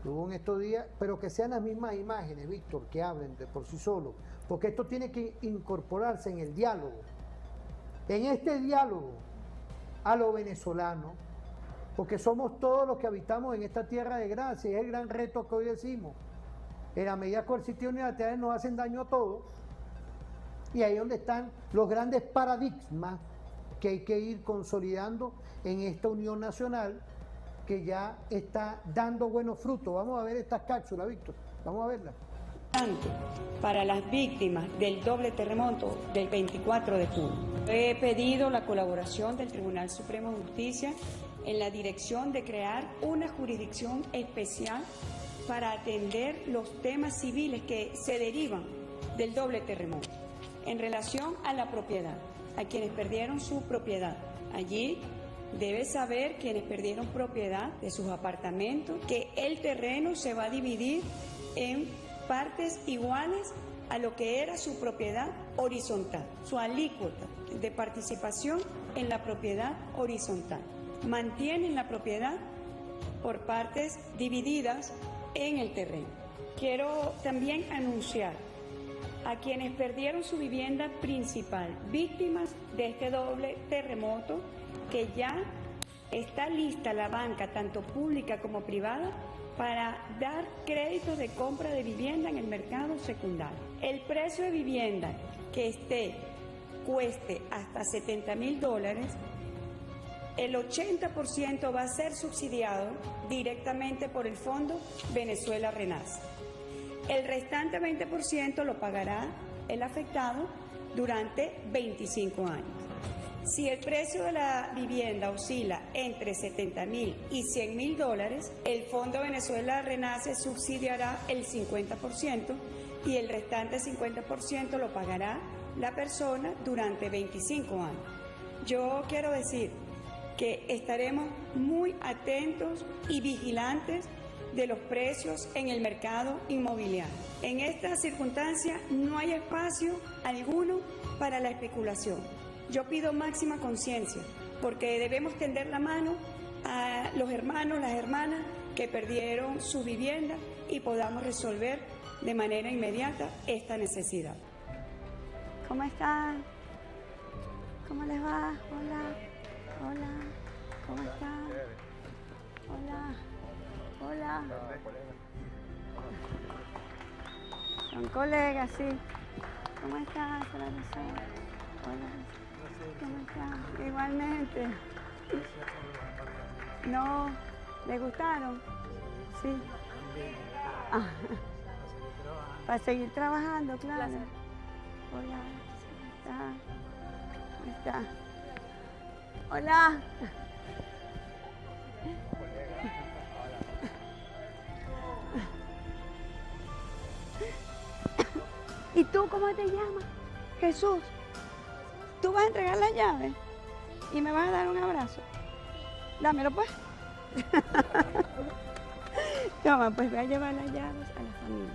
Hubo en estos días, pero que sean las mismas imágenes, Víctor, que hablen de por sí solos, porque esto tiene que incorporarse en el diálogo, en este diálogo a lo venezolano, porque somos todos los que habitamos en esta tierra de gracia, y es el gran reto que hoy decimos. En la medida coercitiva unilateral nos hacen daño a todos, y ahí es donde están los grandes paradigmas que hay que ir consolidando en esta unión nacional que ya está dando buenos frutos. Vamos a ver estas cápsulas, Víctor, vamos a verlas. Para las víctimas del doble terremoto del 24 de junio. He pedido la colaboración del Tribunal Supremo de Justicia en la dirección de crear una jurisdicción especial para atender los temas civiles que se derivan del doble terremoto en relación a la propiedad, a quienes perdieron su propiedad. Allí debe saber quienes perdieron propiedad de sus apartamentos que el terreno se va a dividir en partes iguales a lo que era su propiedad horizontal, su alícuota de participación en la propiedad horizontal. Mantienen la propiedad por partes divididas en el terreno. Quiero también anunciar a quienes perdieron su vivienda principal, víctimas de este doble terremoto, que ya está lista la banca, tanto pública como privada, para dar créditos de compra de vivienda en el mercado secundario. El precio de vivienda que cueste hasta $70.000, el 80% va a ser subsidiado directamente por el Fondo Venezuela Renace. El restante 20% lo pagará el afectado durante 25 años. Si el precio de la vivienda oscila entre $70.000 y $100.000, el Fondo Venezuela Renace subsidiará el 50% y el restante 50% lo pagará la persona durante 25 años. Yo quiero decir que estaremos muy atentos y vigilantes de los precios en el mercado inmobiliario. En esta circunstancia no hay espacio alguno para la especulación. Yo pido máxima conciencia, porque debemos tender la mano a los hermanos, las hermanas que perdieron su vivienda y podamos resolver de manera inmediata esta necesidad. ¿Cómo están? ¿Cómo les va? Hola, hola, ¿cómo están? Hola, hola. Son colegas, sí. ¿Cómo están? Hola, ¿cómo están? Igualmente. No, ¿les gustaron? Sí. Ah. Para seguir trabajando, claro. Hola, ¿cómo está? ¿Cómo está? Hola. ¿Y tú cómo te llamas? Jesús. ¿Tú vas a entregar la llave? ¿Y me vas a dar un abrazo? Dámelo pues. Toma, pues voy a llevar las llaves a la familia.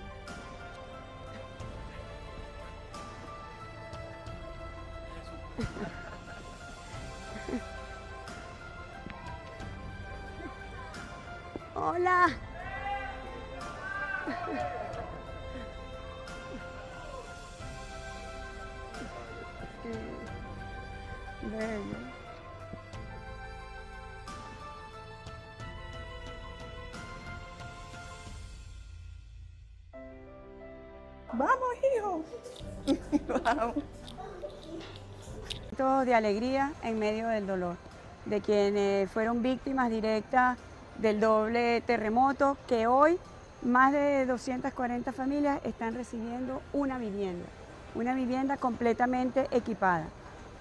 Hola. Bello. Vamos, hijo. Vamos. Momentos de alegría en medio del dolor, de quienes fueron víctimas directas del doble terremoto, que hoy más de 240 familias están recibiendo una vivienda completamente equipada.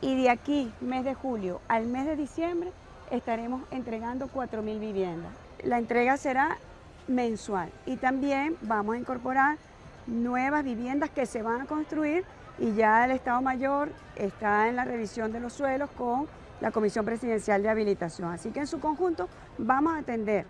Y de aquí, mes de julio al mes de diciembre, estaremos entregando 4.000 viviendas. La entrega será mensual y también vamos a incorporar nuevas viviendas que se van a construir y ya el Estado Mayor está en la revisión de los suelos con la Comisión Presidencial de Habilitación. Así que en su conjunto vamos a atender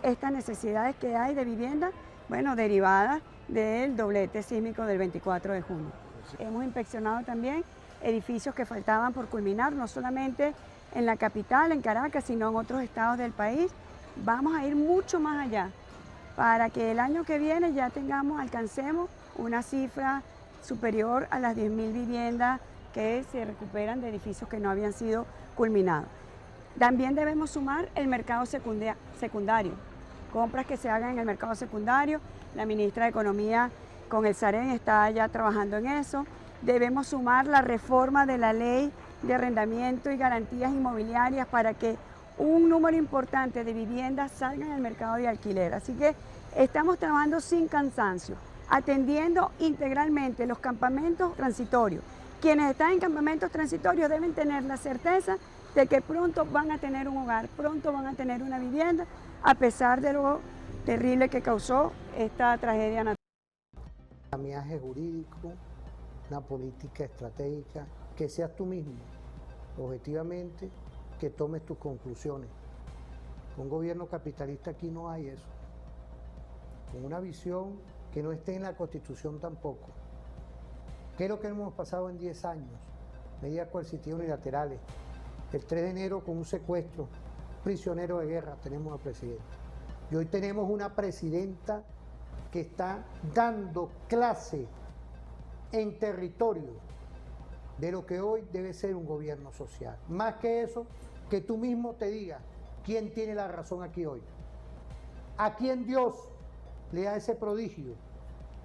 estas necesidades que hay de vivienda, bueno, derivadas del doblete sísmico del 24 de junio. Hemos inspeccionado también edificios que faltaban por culminar, no solamente en la capital, en Caracas, sino en otros estados del país. Vamos a ir mucho más allá para que el año que viene ya alcancemos una cifra superior a las 10.000 viviendas que se recuperan de edificios que no habían sido culminados. También debemos sumar el mercado secundario, compras que se hagan en el mercado secundario. La ministra de Economía con el SAREN está ya trabajando en eso. Debemos sumar la reforma de la ley de arrendamiento y garantías inmobiliarias para que un número importante de viviendas salgan al mercado de alquiler. Así que estamos trabajando sin cansancio, atendiendo integralmente los campamentos transitorios. Quienes están en campamentos transitorios deben tener la certeza de que pronto van a tener un hogar, pronto van a tener una vivienda, a pesar de lo terrible que causó esta tragedia natural. Un andamiaje jurídico, una política estratégica, que seas tú mismo, objetivamente, que tomes tus conclusiones. Con un gobierno capitalista aquí no hay eso. Con una visión que no esté en la Constitución tampoco. ¿Qué es lo que hemos pasado en 10 años? Medidas coercitivas unilaterales. El 3 de enero con un secuestro, prisionero de guerra, tenemos al presidente. Y hoy tenemos una presidenta que está dando clase en territorio de lo que hoy debe ser un gobierno social. Más que eso, que tú mismo te digas quién tiene la razón aquí hoy. A quién Dios le da ese prodigio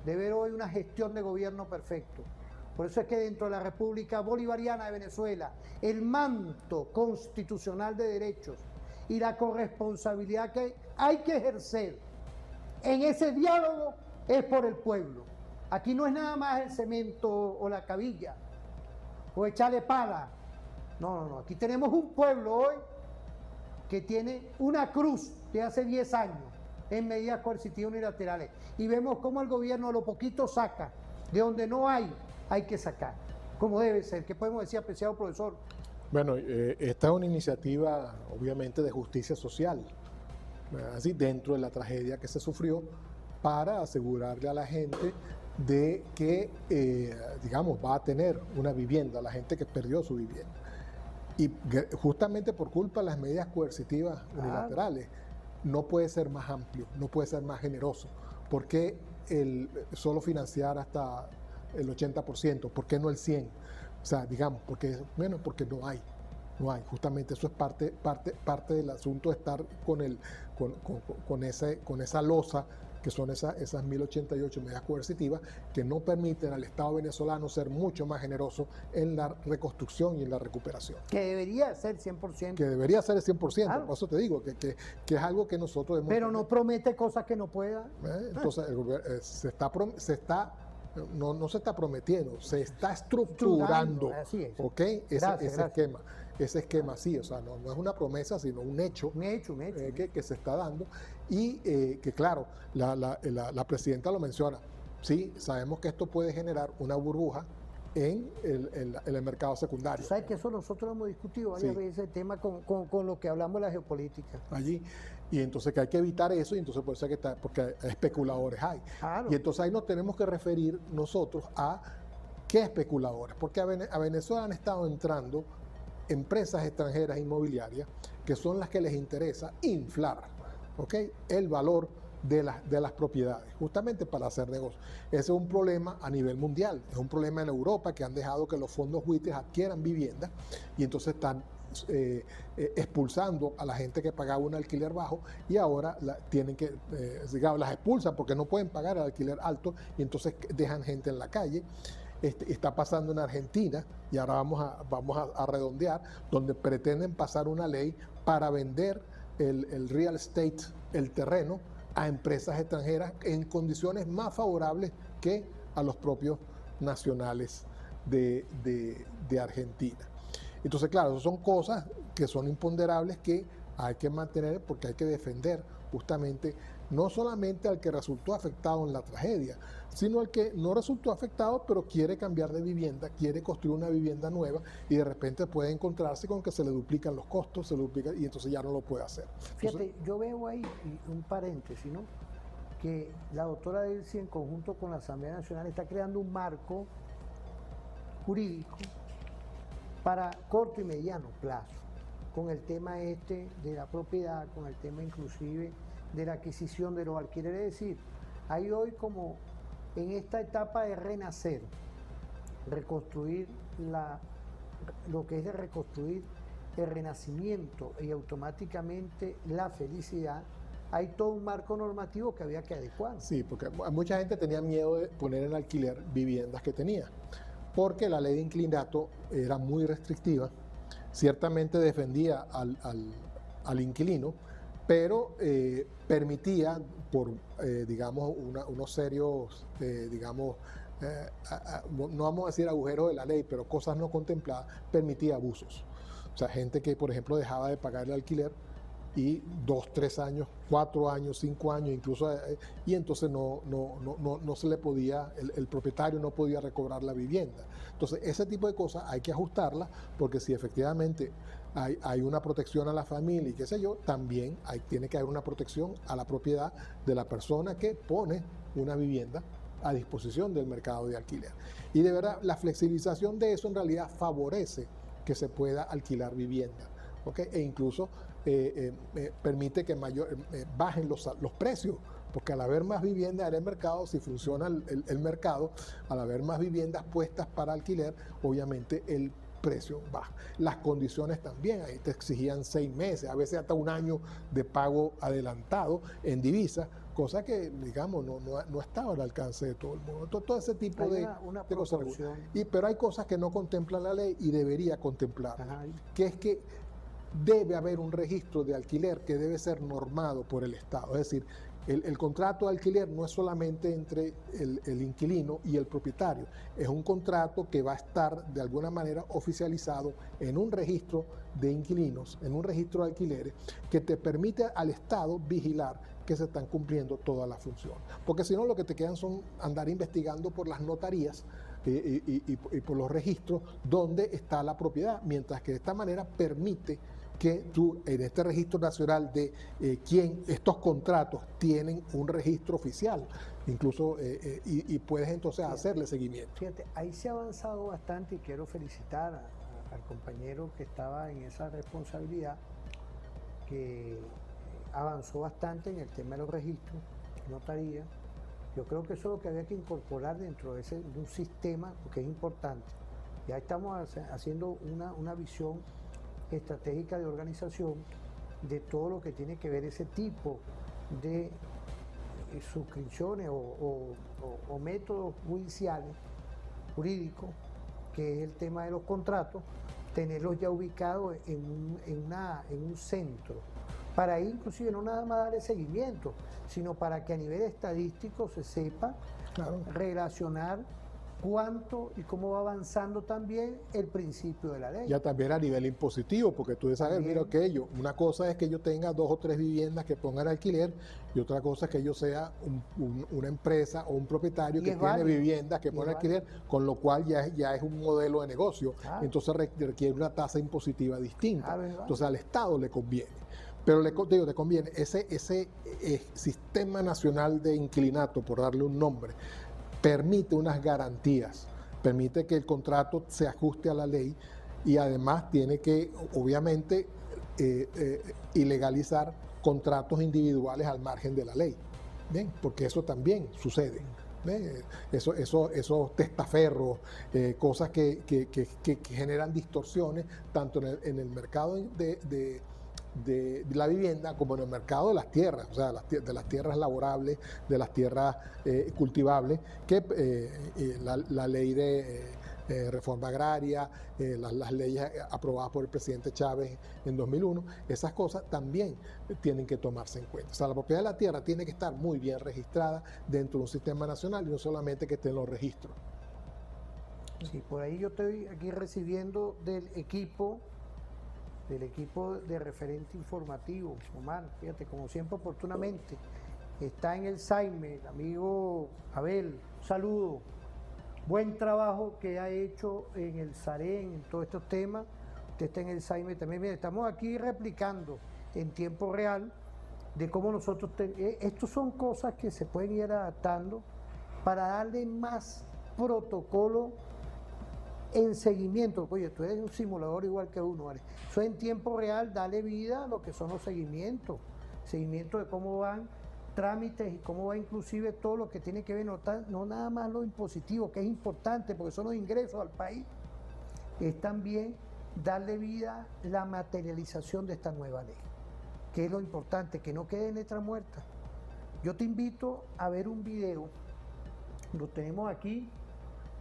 de ver hoy una gestión de gobierno perfecto. Por eso es que dentro de la República Bolivariana de Venezuela, el manto constitucional de derechos y la corresponsabilidad que hay que ejercer en ese diálogo es por el pueblo. Aquí no es nada más el cemento o la cabilla o echarle pala. No. Aquí tenemos un pueblo hoy que tiene una cruz de hace 10 años en medidas coercitivas unilaterales. Y vemos cómo el gobierno lo poquito saca, de donde no hay que sacar, como debe ser. ¿Qué podemos decir, apreciado profesor? Bueno, esta es una iniciativa, obviamente, de justicia social, así dentro de la tragedia que se sufrió, para asegurarle a la gente de que, digamos, va a tener una vivienda, la gente que perdió su vivienda. Y justamente por culpa de las medidas coercitivas unilaterales, no puede ser más amplio, no puede ser más generoso. ¿Por qué solo financiar hasta el 80%? ¿Por qué no el 100%? O sea, digamos, porque no hay. Justamente eso es parte del asunto de estar con esa losa, que son esas 1088 medidas coercitivas, que no permiten al Estado venezolano ser mucho más generoso en la reconstrucción y en la recuperación. Que debería ser 100%. Que debería ser el 100%, claro. Por eso te digo, que es algo que nosotros hemos... Pero no promete cosas que no pueda. Entonces, no se está prometiendo, se está estructurando. Así es. ¿Ok? Ese esquema sí, o sea, no es una promesa, sino un hecho. Que se está dando. Y que claro, la presidenta lo menciona. Sí, sabemos que esto puede generar una burbuja en el mercado secundario. ¿Sabes que eso nosotros hemos discutido varias veces, el tema con lo que hablamos de la geopolítica? Allí. Y entonces que hay que evitar eso, y entonces por eso hay que estar, porque especuladores hay. Claro. Y entonces ahí nos tenemos que referir nosotros a qué especuladores, porque a Venezuela han estado entrando empresas extranjeras inmobiliarias que son las que les interesa inflar, ¿ok?, el valor de las propiedades, justamente para hacer negocio. Ese es un problema a nivel mundial, es un problema en Europa, que han dejado que los fondos buitres adquieran viviendas y entonces están expulsando a la gente que pagaba un alquiler bajo, y ahora tienen que, digamos, las expulsan porque no pueden pagar el alquiler alto y entonces dejan gente en la calle. Está pasando en Argentina, y ahora vamos a redondear, donde pretenden pasar una ley para vender el real estate, el terreno, a empresas extranjeras en condiciones más favorables que a los propios nacionales de Argentina. Entonces, claro, son cosas que son imponderables, que hay que mantener, porque hay que defender justamente no solamente al que resultó afectado en la tragedia, sino al que no resultó afectado, pero quiere cambiar de vivienda, quiere construir una vivienda nueva, y de repente puede encontrarse con que se le duplican los costos, y entonces ya no lo puede hacer. Fíjate, yo veo ahí un paréntesis, ¿no?, que la doctora Delcy, en conjunto con la Asamblea Nacional, está creando un marco jurídico para corto y mediano plazo, con el tema de la propiedad, con el tema inclusive de la adquisición de los alquileres. Es decir, hay hoy como en esta etapa de renacer, reconstruir lo que es de reconstruir el renacimiento y automáticamente la felicidad, hay todo un marco normativo que había que adecuar. Sí, porque mucha gente tenía miedo de poner en alquiler viviendas que tenía, porque la ley de inquilinato era muy restrictiva, ciertamente defendía al inquilino, pero permitía, por digamos, unos serios, digamos, no vamos a decir agujeros de la ley, pero cosas no contempladas, permitía abusos. O sea, gente que, por ejemplo, dejaba de pagar el alquiler y 2, 3 años, 4 años, 5 años, incluso, y entonces no se le podía, el propietario no podía recobrar la vivienda. Entonces, ese tipo de cosas hay que ajustarlas, porque si efectivamente hay una protección a la familia y qué sé yo, también tiene que haber una protección a la propiedad de la persona que pone una vivienda a disposición del mercado de alquiler. Y de verdad, la flexibilización de eso en realidad favorece que se pueda alquilar vivienda, ¿okay? E incluso permite que bajen los precios, porque al haber más viviendas en el mercado, si funciona el mercado, al haber más viviendas puestas para alquiler, obviamente el precio baja. Las condiciones también, ahí te exigían 6 meses, a veces hasta 1 año de pago adelantado en divisas, cosa que, digamos, no estaba al alcance de todo el mundo. Todo ese tipo de cosas. Pero hay cosas que no contempla la ley y debería contemplar, que es que debe haber un registro de alquiler que debe ser normado por el Estado. Es decir, el contrato de alquiler no es solamente entre el inquilino y el propietario, es un contrato que va a estar de alguna manera oficializado en un registro de inquilinos, en un registro de alquileres, que te permite al Estado vigilar que se están cumpliendo todas las funciones. Porque si no, lo que te quedan son andar investigando por las notarías y por los registros donde está la propiedad, mientras que de esta manera permite que tú, en este registro nacional de estos contratos tienen un registro oficial, incluso, y puedes entonces hacerle seguimiento. Fíjate, ahí se ha avanzado bastante, y quiero felicitar al compañero que estaba en esa responsabilidad, que avanzó bastante en el tema de los registros, notaría. Yo creo que eso es lo que había que incorporar dentro de un sistema, porque es importante. Ya estamos haciendo una visión estratégica de organización de todo lo que tiene que ver ese tipo de suscripciones o métodos jurídicos, que es el tema de los contratos, tenerlos ya ubicados en un centro, para ahí inclusive no nada más darle seguimiento, sino para que a nivel estadístico se sepa relacionar cuánto y cómo va avanzando también el principio de la ley. Ya también a nivel impositivo, porque tú sabes, También. mira que una cosa es que yo tenga 2 o 3 viviendas que pongan alquiler y otra cosa es que yo sea una empresa o un propietario Y que es tiene válido. viviendas que Y pone es alquiler, con lo cual ya es un modelo de negocio. Claro. Entonces requiere una tasa impositiva distinta. Claro, es válido. Entonces al Estado le conviene. Pero le conviene ese sistema nacional de inclinato, por darle un nombre, permite unas garantías, permite que el contrato se ajuste a la ley y además tiene que, obviamente, ilegalizar contratos individuales al margen de la ley. ¿Bien? Porque eso también sucede. Esos testaferros, cosas que generan distorsiones tanto en el mercado de la vivienda como en el mercado de las tierras, o sea, de las tierras laborables, de las tierras cultivables, que la ley de reforma agraria, las leyes aprobadas por el presidente Chávez en 2001, esas cosas también tienen que tomarse en cuenta. O sea, la propiedad de la tierra tiene que estar muy bien registrada dentro de un sistema nacional y no solamente que esté en los registros. Sí, por ahí yo estoy aquí recibiendo del equipo de referente informativo, Omar, fíjate, como siempre oportunamente, está en el SAIME, el amigo Abel, un saludo, buen trabajo que ha hecho en el SAREN, en todos estos temas, usted está en el SAIME también, mire, estamos aquí replicando en tiempo real de cómo nosotros, estos son cosas que se pueden ir adaptando para darle más protocolo en seguimiento. Oye, tú eres un simulador igual que uno, ¿vale? Eso en tiempo real, dale vida a lo que son los seguimientos de cómo van trámites y cómo va inclusive todo lo que tiene que ver, no nada más lo impositivo, que es importante porque son los ingresos al país, es también darle vida a la materialización de esta nueva ley, que es lo importante, que no quede en letra muerta. Yo te invito a ver un video, lo tenemos aquí.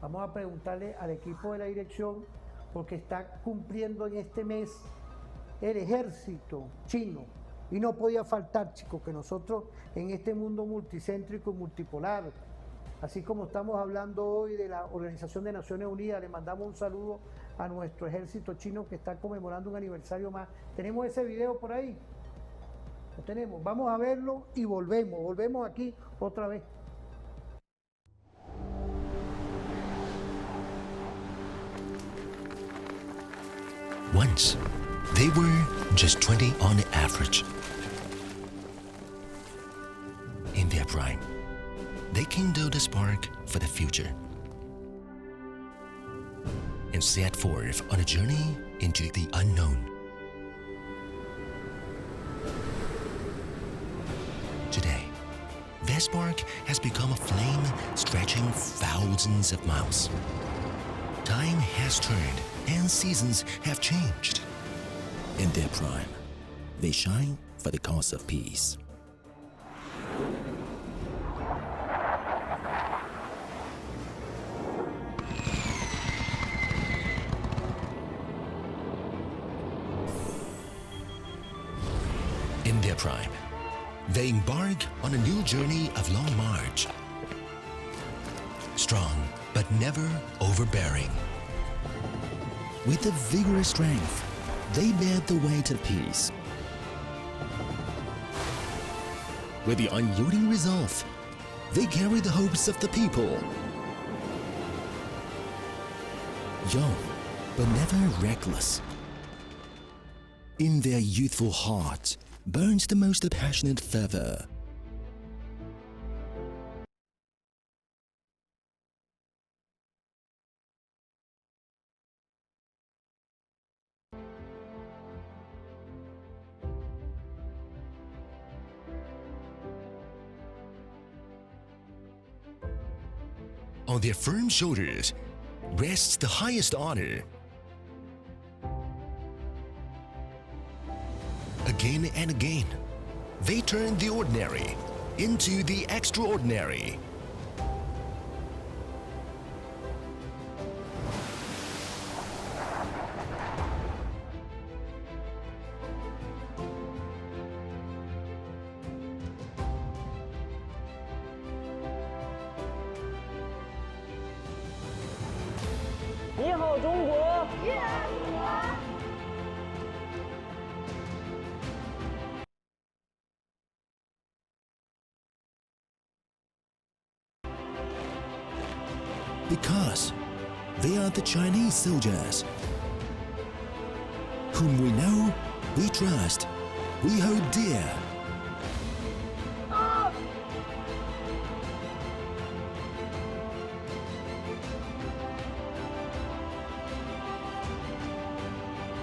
Vamos a preguntarle al equipo de la dirección, porque está cumpliendo en este mes el ejército chino. Y no podía faltar, chicos, que nosotros en este mundo multicéntrico y multipolar, así como estamos hablando hoy de la Organización de Naciones Unidas, le mandamos un saludo a nuestro ejército chino que está conmemorando un aniversario más. ¿Tenemos ese video por ahí? Lo tenemos. Vamos a verlo y volvemos aquí otra vez. Once, they were just 20 on average. In their prime, they kindled a spark for the future and set forth on a journey into the unknown. Today, their spark has become a flame stretching thousands of miles. Time has turned and seasons have changed. In their prime, they shine for the cause of peace. In their prime, they embark on a new journey of long march. Strong, but never overbearing. With a vigorous strength, they led the way to peace. With the unyielding resolve, they carry the hopes of the people. Young, but never reckless. In their youthful hearts burns the most passionate fervor. On their firm shoulders rests the highest honor. Again and again, they turn the ordinary into the extraordinary. 你好，中国！ Because they are the Chinese soldiers, whom we know, we trust, we hold dear.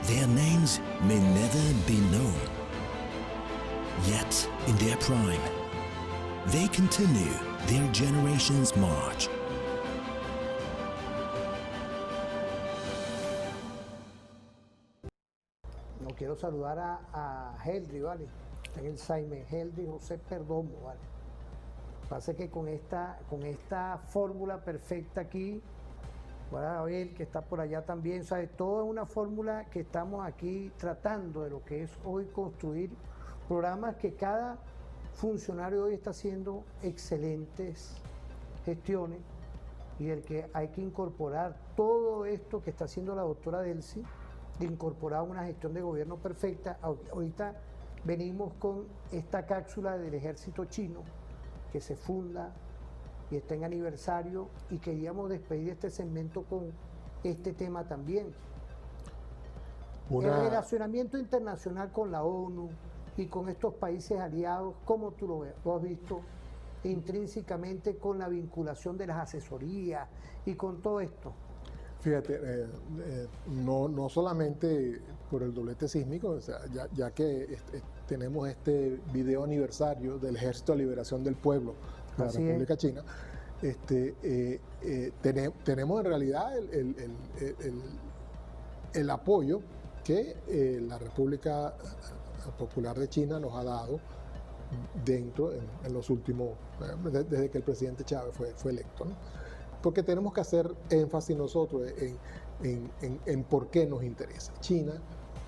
Their names may never be known. Yet, in their prime, they continue their generation's march. No quiero saludar a Heldry, ¿vale? Está en el Saime, Heldry José Perdomo, ¿vale? Pasa que con esta fórmula perfecta aquí, para Abel, que está por allá también, ¿sabes? Todo es una fórmula que estamos aquí tratando de lo que es hoy construir programas que cada funcionario hoy está haciendo excelentes gestiones y del que hay que incorporar todo esto que está haciendo la doctora Delcy, de incorporar una gestión de gobierno perfecta. Ahorita venimos con esta cápsula del ejército chino que se funda y está en aniversario, y queríamos despedir este segmento con este tema también. El relacionamiento internacional con la ONU y con estos países aliados, ¿cómo tú lo ves? ¿Lo has visto intrínsecamente con la vinculación de las asesorías y con todo esto? Fíjate, no solamente por el doblete sísmico, o sea, ya que tenemos este video aniversario del Ejército de Liberación del Pueblo de la República China, tenemos en realidad el apoyo que la República Popular de China nos ha dado dentro, en los últimos, desde que el presidente Chávez fue electo, ¿no? Porque tenemos que hacer énfasis nosotros en por qué nos interesa. China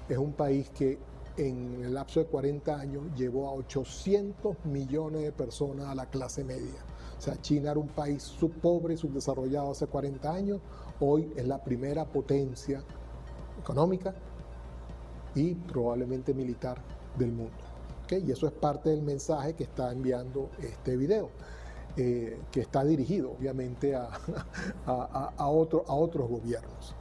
es un país que en el lapso de 40 años llevó a 800 millones de personas a la clase media. O sea, China era un país subpobre y subdesarrollado hace 40 años, hoy es la primera potencia económica y probablemente militar del mundo. ¿Okay? Y eso es parte del mensaje que está enviando este video, que está dirigido obviamente a otros gobiernos.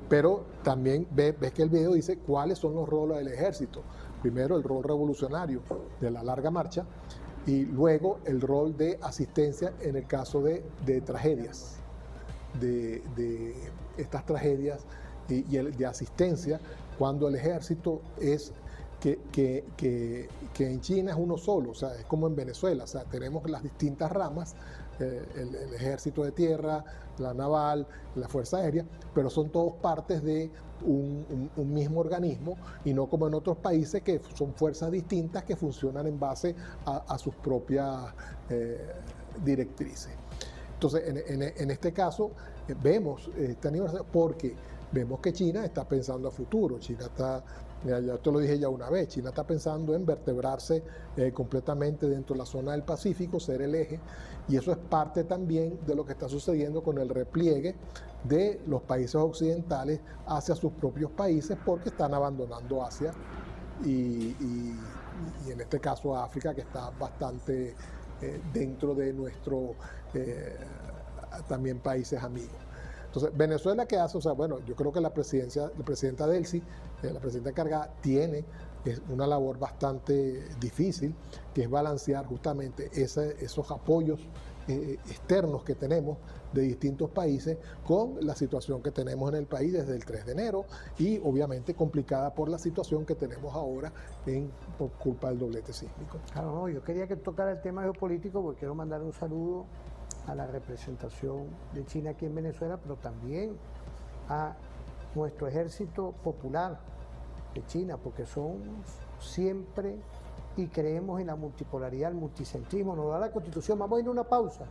Pero también ves que el video dice cuáles son los roles del ejército. Primero, el rol revolucionario de la larga marcha, y luego el rol de asistencia en el caso de tragedias, de estas tragedias y el de asistencia, cuando el ejército es que en China es uno solo, o sea, es como en Venezuela, o sea, tenemos las distintas ramas, el ejército de tierra, la naval, la fuerza aérea, pero son todos partes de un mismo organismo, y no como en otros países que son fuerzas distintas que funcionan en base a sus propias directrices. Entonces, en este caso, vemos este aniversario porque vemos que China está pensando a futuro. China está, ya te lo dije ya una vez, China está pensando en vertebrarse completamente dentro de la zona del Pacífico, ser el eje, y eso es parte también de lo que está sucediendo con el repliegue de los países occidentales hacia sus propios países, porque están abandonando Asia y en este caso África, que está bastante dentro de nuestro también países amigos. Entonces, Venezuela, ¿qué hace? O sea, bueno, yo creo que la presidenta Delcy, la presidenta encargada, tiene una labor bastante difícil, que es balancear justamente esos apoyos externos que tenemos de distintos países con la situación que tenemos en el país desde el 3 de enero y obviamente complicada por la situación que tenemos ahora por culpa del doblete sísmico. Claro, no, yo quería que tocara el tema geopolítico porque quiero mandar un saludo a la representación de China aquí en Venezuela, pero también a nuestro ejército popular de China, porque somos siempre y creemos en la multipolaridad, el multicentrismo, nos da la Constitución. Vamos a ir a una pausa.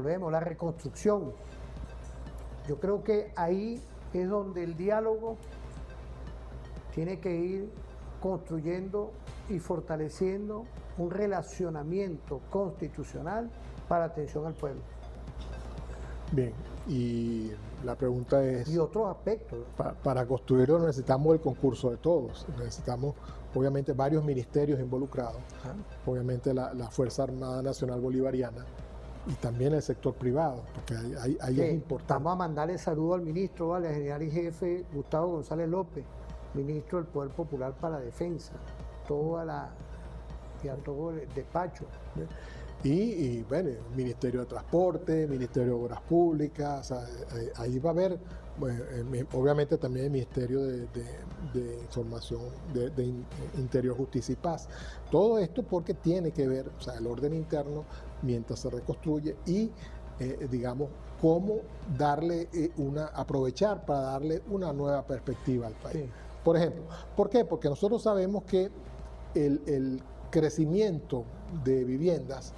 volvemos, la reconstrucción. Yo creo que ahí es donde el diálogo tiene que ir construyendo y fortaleciendo un relacionamiento constitucional para atención al pueblo. Bien, y la pregunta es... Y otros aspectos. Para construirlo necesitamos el concurso de todos, necesitamos obviamente varios ministerios involucrados, obviamente la Fuerza Armada Nacional Bolivariana y también el sector privado, porque ahí es importante. Vamos a mandarle saludo al ministro, al general y jefe Gustavo González López, ministro del Poder Popular para la Defensa, y a todo el despacho. Y bueno, Ministerio de Transporte, Ministerio de Obras Públicas, o sea, ahí va a haber, bueno, obviamente también el Ministerio de Información, de Interior, Justicia y Paz. Todo esto porque tiene que ver, o sea, el orden interno mientras se reconstruye y, digamos, cómo darle aprovechar para darle una nueva perspectiva al país. Sí. Por ejemplo, ¿por qué? Porque nosotros sabemos que el crecimiento de viviendas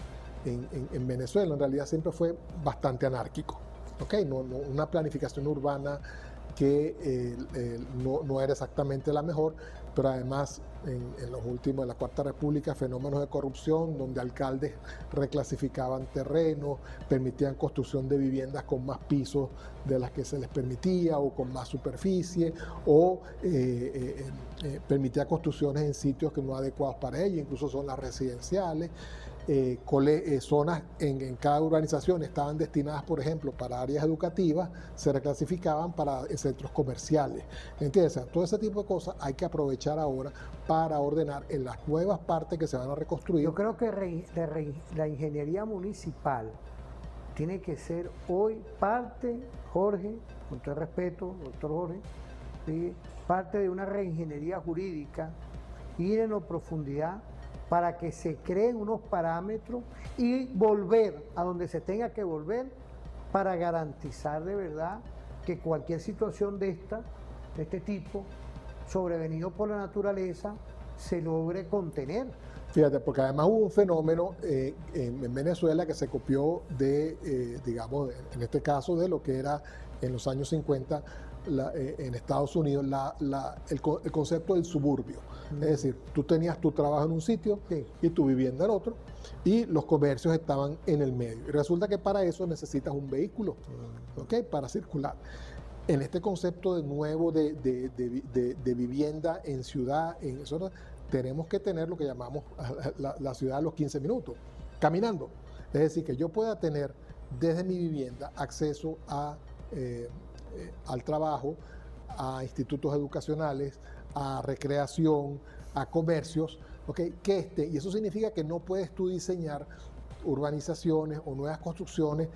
en Venezuela en realidad siempre fue bastante anárquico, ¿okay? Una planificación urbana que no era exactamente la mejor, pero además en los últimos, en la Cuarta República, fenómenos de corrupción donde alcaldes reclasificaban terrenos, permitían construcción de viviendas con más pisos de las que se les permitía o con más superficie, o permitía construcciones en sitios que no adecuados para ello, incluso zonas residenciales. Zonas en cada urbanización estaban destinadas, por ejemplo, para áreas educativas, se reclasificaban para centros comerciales. ¿Entiendes? Todo ese tipo de cosas hay que aprovechar ahora para ordenar en las nuevas partes que se van a reconstruir. Yo creo que la ingeniería municipal tiene que ser hoy parte, Jorge, con todo el respeto, doctor Jorge, ¿sí? Parte de una reingeniería jurídica, ir en profundidad para que se creen unos parámetros y volver a donde se tenga que volver para garantizar de verdad que cualquier situación de este tipo, sobrevenido por la naturaleza, se logre contener. Fíjate, porque además hubo un fenómeno en Venezuela que se copió de, digamos, en este caso de lo que era en los años 50 en Estados Unidos el concepto del suburbio. Es decir, tú tenías tu trabajo en un sitio y tu vivienda en otro, y los comercios estaban en el medio. Y resulta que para eso necesitas un vehículo, ¿okay? Para circular. En este concepto de nuevo de vivienda en ciudad, tenemos que tener lo que llamamos la ciudad a los 15 minutos, caminando. Es decir, que yo pueda tener desde mi vivienda acceso al trabajo, a institutos educacionales, a recreación, a comercios, ¿okay? Y eso significa que no puedes tú diseñar urbanizaciones o nuevas construcciones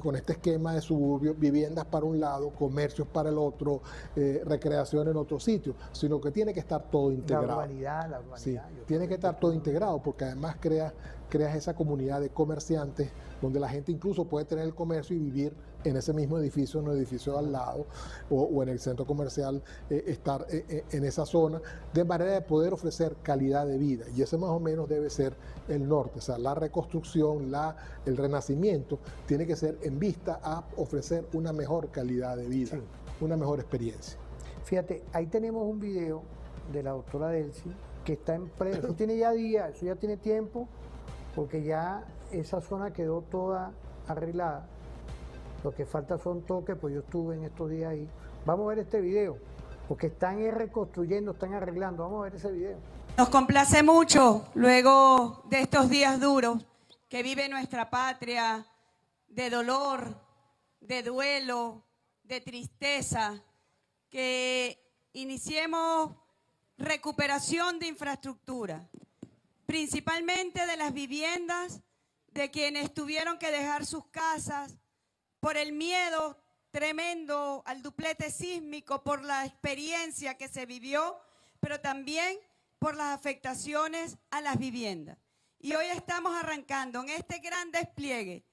con este esquema de suburbio, viviendas para un lado, comercios para el otro, recreación en otro sitio, sino que tiene que estar todo integrado. La urbanidad. Sí, tiene que estar todo integrado, porque además creas esa comunidad de comerciantes donde la gente incluso puede tener el comercio y vivir en ese mismo edificio, en el edificio al lado o en el centro comercial, estar en esa zona, de manera de poder ofrecer calidad de vida. Y ese más o menos debe ser el norte, o sea, la reconstrucción, el renacimiento, tiene que ser en vista a ofrecer una mejor calidad de vida, una mejor experiencia. Fíjate, ahí tenemos un video de la doctora Delcy que está en pleno, eso tiene ya días, eso ya tiene tiempo, porque ya esa zona quedó toda arreglada. Lo que falta son toques, pues yo estuve en estos días ahí. Vamos a ver este video, porque están reconstruyendo, están arreglando. Vamos a ver ese video. Nos complace mucho, luego de estos días duros que vive nuestra patria, de dolor, de duelo, de tristeza, que iniciemos recuperación de infraestructura, principalmente de las viviendas de quienes tuvieron que dejar sus casas por el miedo tremendo al duplete sísmico, por la experiencia que se vivió, pero también por las afectaciones a las viviendas. Y hoy estamos arrancando en este gran despliegue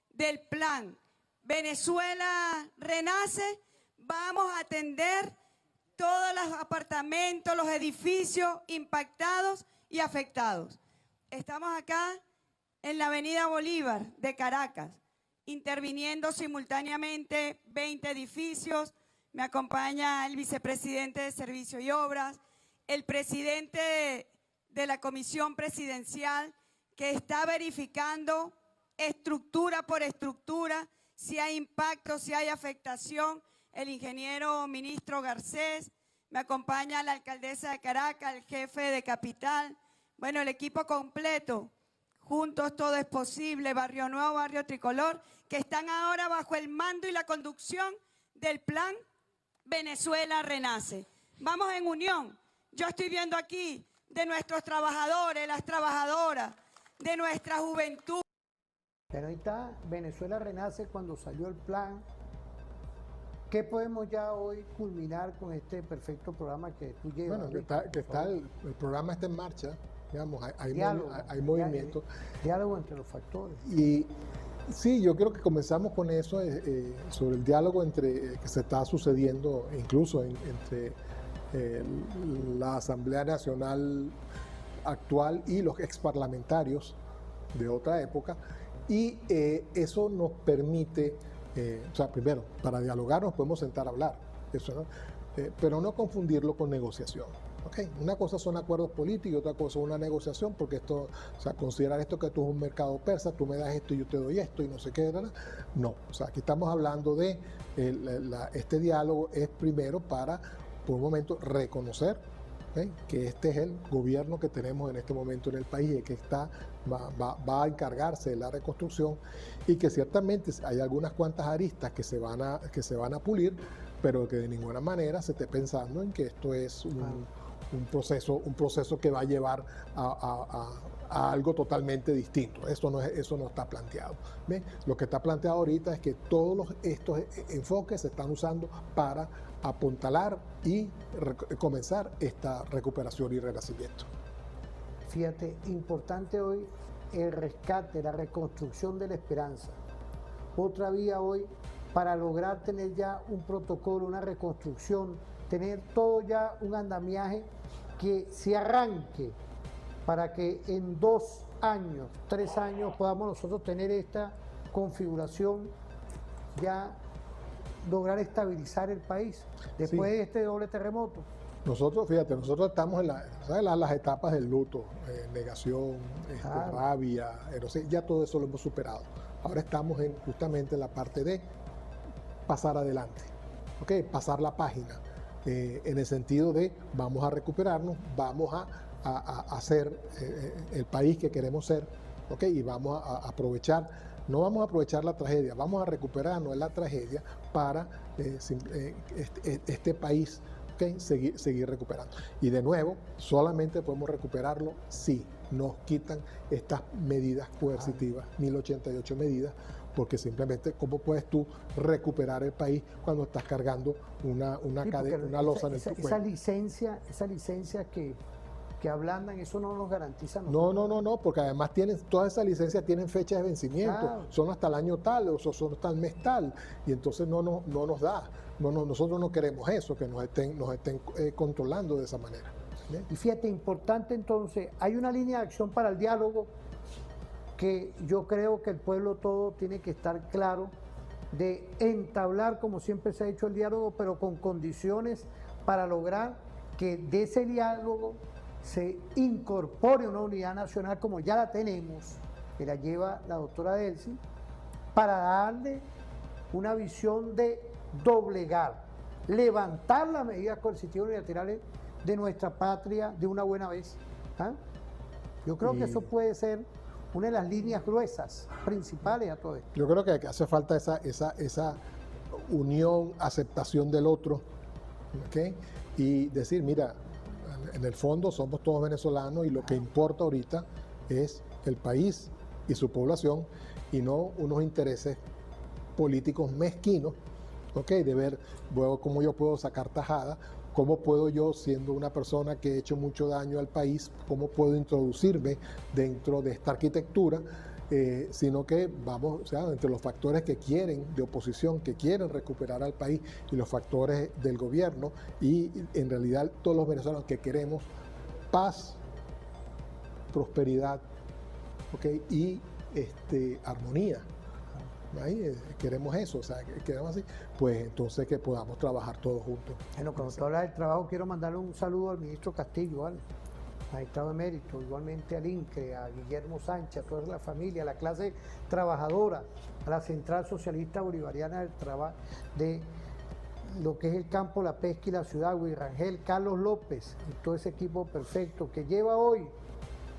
del plan Venezuela Renace. Vamos a atender todos los apartamentos, los edificios impactados y afectados. Estamos acá en la Avenida Bolívar de Caracas, interviniendo simultáneamente 20 edificios. Me acompaña el vicepresidente de Servicio y Obras, el presidente de la Comisión Presidencial, que está verificando estructura por estructura, si hay impacto, si hay afectación, el ingeniero ministro Garcés. Me acompaña la alcaldesa de Caracas, el jefe de Capital, bueno, el equipo completo. Juntos todo es posible, Barrio Nuevo, Barrio Tricolor, que están ahora bajo el mando y la conducción del plan Venezuela Renace. Vamos en unión. Yo estoy viendo aquí de nuestros trabajadores, las trabajadoras, de nuestra juventud. Pero ahí está, Venezuela Renace cuando salió el plan. ¿Qué podemos ya hoy culminar con este perfecto programa que tú llevas? Bueno, el programa está en marcha, digamos, hay movimiento. Diálogo entre los factores. Y sí, yo creo que comenzamos con eso, sobre el diálogo que se está sucediendo incluso entre la Asamblea Nacional actual y los exparlamentarios de otra época, y eso nos permite, o sea, primero, para dialogar nos podemos sentar a hablar, eso, ¿no? Pero no confundirlo con negociación. Okay. Una cosa son acuerdos políticos y otra cosa es una negociación, porque esto, o sea, considerar esto que tú es un mercado persa, tú me das esto y yo te doy esto y no sé qué, ¿verdad? No, o sea, aquí estamos hablando de, este diálogo es primero para, por un momento, reconocer, ¿okay?, que este es el gobierno que tenemos en este momento en el país y que va a encargarse de la reconstrucción, y que ciertamente hay algunas cuantas aristas que se van a pulir, pero que de ninguna manera se esté pensando en que esto es un proceso que va a llevar a algo totalmente distinto. Eso no está planteado. ¿Ven? Lo que está planteado ahorita es que todos estos enfoques se están usando para apuntalar y comenzar esta recuperación y renacimiento. Fíjate, importante hoy el rescate, la reconstrucción de la esperanza. Otra vía hoy para lograr tener ya un protocolo, una reconstrucción, tener todo ya un andamiaje que se arranque para que en 2 años, 3 años podamos nosotros tener esta configuración, ya lograr estabilizar el país después de este doble terremoto. Nosotros, fíjate, nosotros estamos en las etapas del luto, negación, rabia, ya todo eso lo hemos superado. Ahora estamos justamente en la parte de pasar adelante, ¿okay? Pasar la página, en el sentido de vamos a recuperarnos, vamos a ser el país que queremos ser, ¿okay? Y vamos a aprovechar, no vamos a aprovechar la tragedia, vamos a recuperarnos de la tragedia para este país, ¿okay?, seguir recuperando. Y de nuevo, solamente podemos recuperarlo si nos quitan estas medidas coercitivas, 1088 medidas, porque simplemente, ¿cómo puedes tú recuperar el país cuando estás cargando una cadena, una losa en el cuello? Esa licencia que ablandan, eso no nos garantiza. No, porque además todas esas licencias tienen fechas de vencimiento, son hasta el año tal, o son hasta el mes tal, y entonces no nos da. Nosotros no queremos eso, que nos estén controlando de esa manera. ¿Bien? Y fíjate, importante entonces, hay una línea de acción para el diálogo que yo creo que el pueblo todo tiene que estar claro de entablar, como siempre se ha hecho, el diálogo, pero con condiciones para lograr que de ese diálogo se incorpore una unidad nacional como ya la tenemos, que la lleva la doctora Delcy, para darle una visión de doblegar, levantar las medidas coercitivas unilaterales de nuestra patria de una buena vez. ¿Ah? Yo creo que eso puede ser una de las líneas gruesas, principales a todo esto. Yo creo que hace falta esa unión, aceptación del otro, ¿okay? Y decir, mira, en el fondo somos todos venezolanos y lo que importa ahorita es el país y su población, y no unos intereses políticos mezquinos, ¿okay?, de ver cómo yo puedo sacar tajada, cómo puedo yo, siendo una persona que he hecho mucho daño al país, cómo puedo introducirme dentro de esta arquitectura, sino que vamos, o sea, entre los factores que quieren, de oposición, que quieren recuperar al país, y los factores del gobierno, y en realidad todos los venezolanos que queremos paz, prosperidad, ¿okay?, y armonía. ahí queremos eso, o sea, queremos así, pues entonces que podamos trabajar todos juntos. Bueno, cuando tú hablas del trabajo, quiero mandarle un saludo al ministro Castillo, ¿vale? Magistrado emérito, igualmente al INCRE, a Guillermo Sánchez, a toda la familia, a la clase trabajadora, a la Central Socialista Bolivariana del Trabajo, de lo que es el campo, la pesca y la ciudad, Rangel, Carlos López, y todo ese equipo perfecto que lleva hoy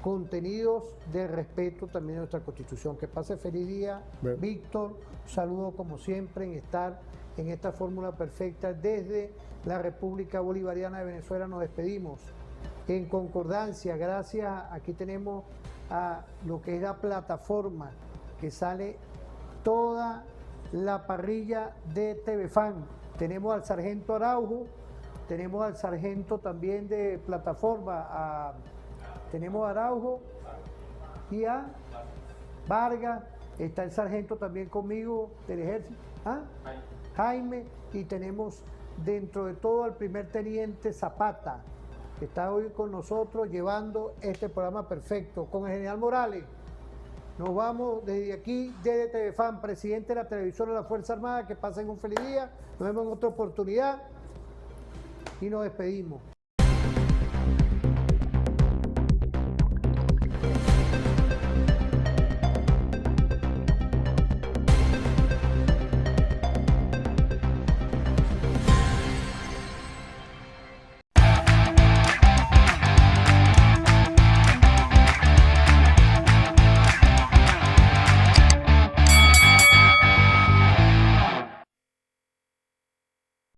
contenidos de respeto también a nuestra Constitución. Que pase feliz día, Bien. Víctor, un saludo como siempre en estar en esta fórmula perfecta. Desde la República Bolivariana de Venezuela nos despedimos en concordancia. Gracias, aquí tenemos a lo que es la plataforma que sale toda la parrilla de TVFAN. Tenemos al sargento Araujo, tenemos al sargento también de plataforma, tenemos a Araujo y a Vargas, está el sargento también conmigo del ejército, Jaime, y tenemos dentro de todo al primer teniente Zapata, que está hoy con nosotros llevando este programa perfecto, con el general Morales. Nos vamos desde aquí, desde TVFAN, presidente de la televisora de la Fuerza Armada. Que pasen un feliz día, nos vemos en otra oportunidad y nos despedimos.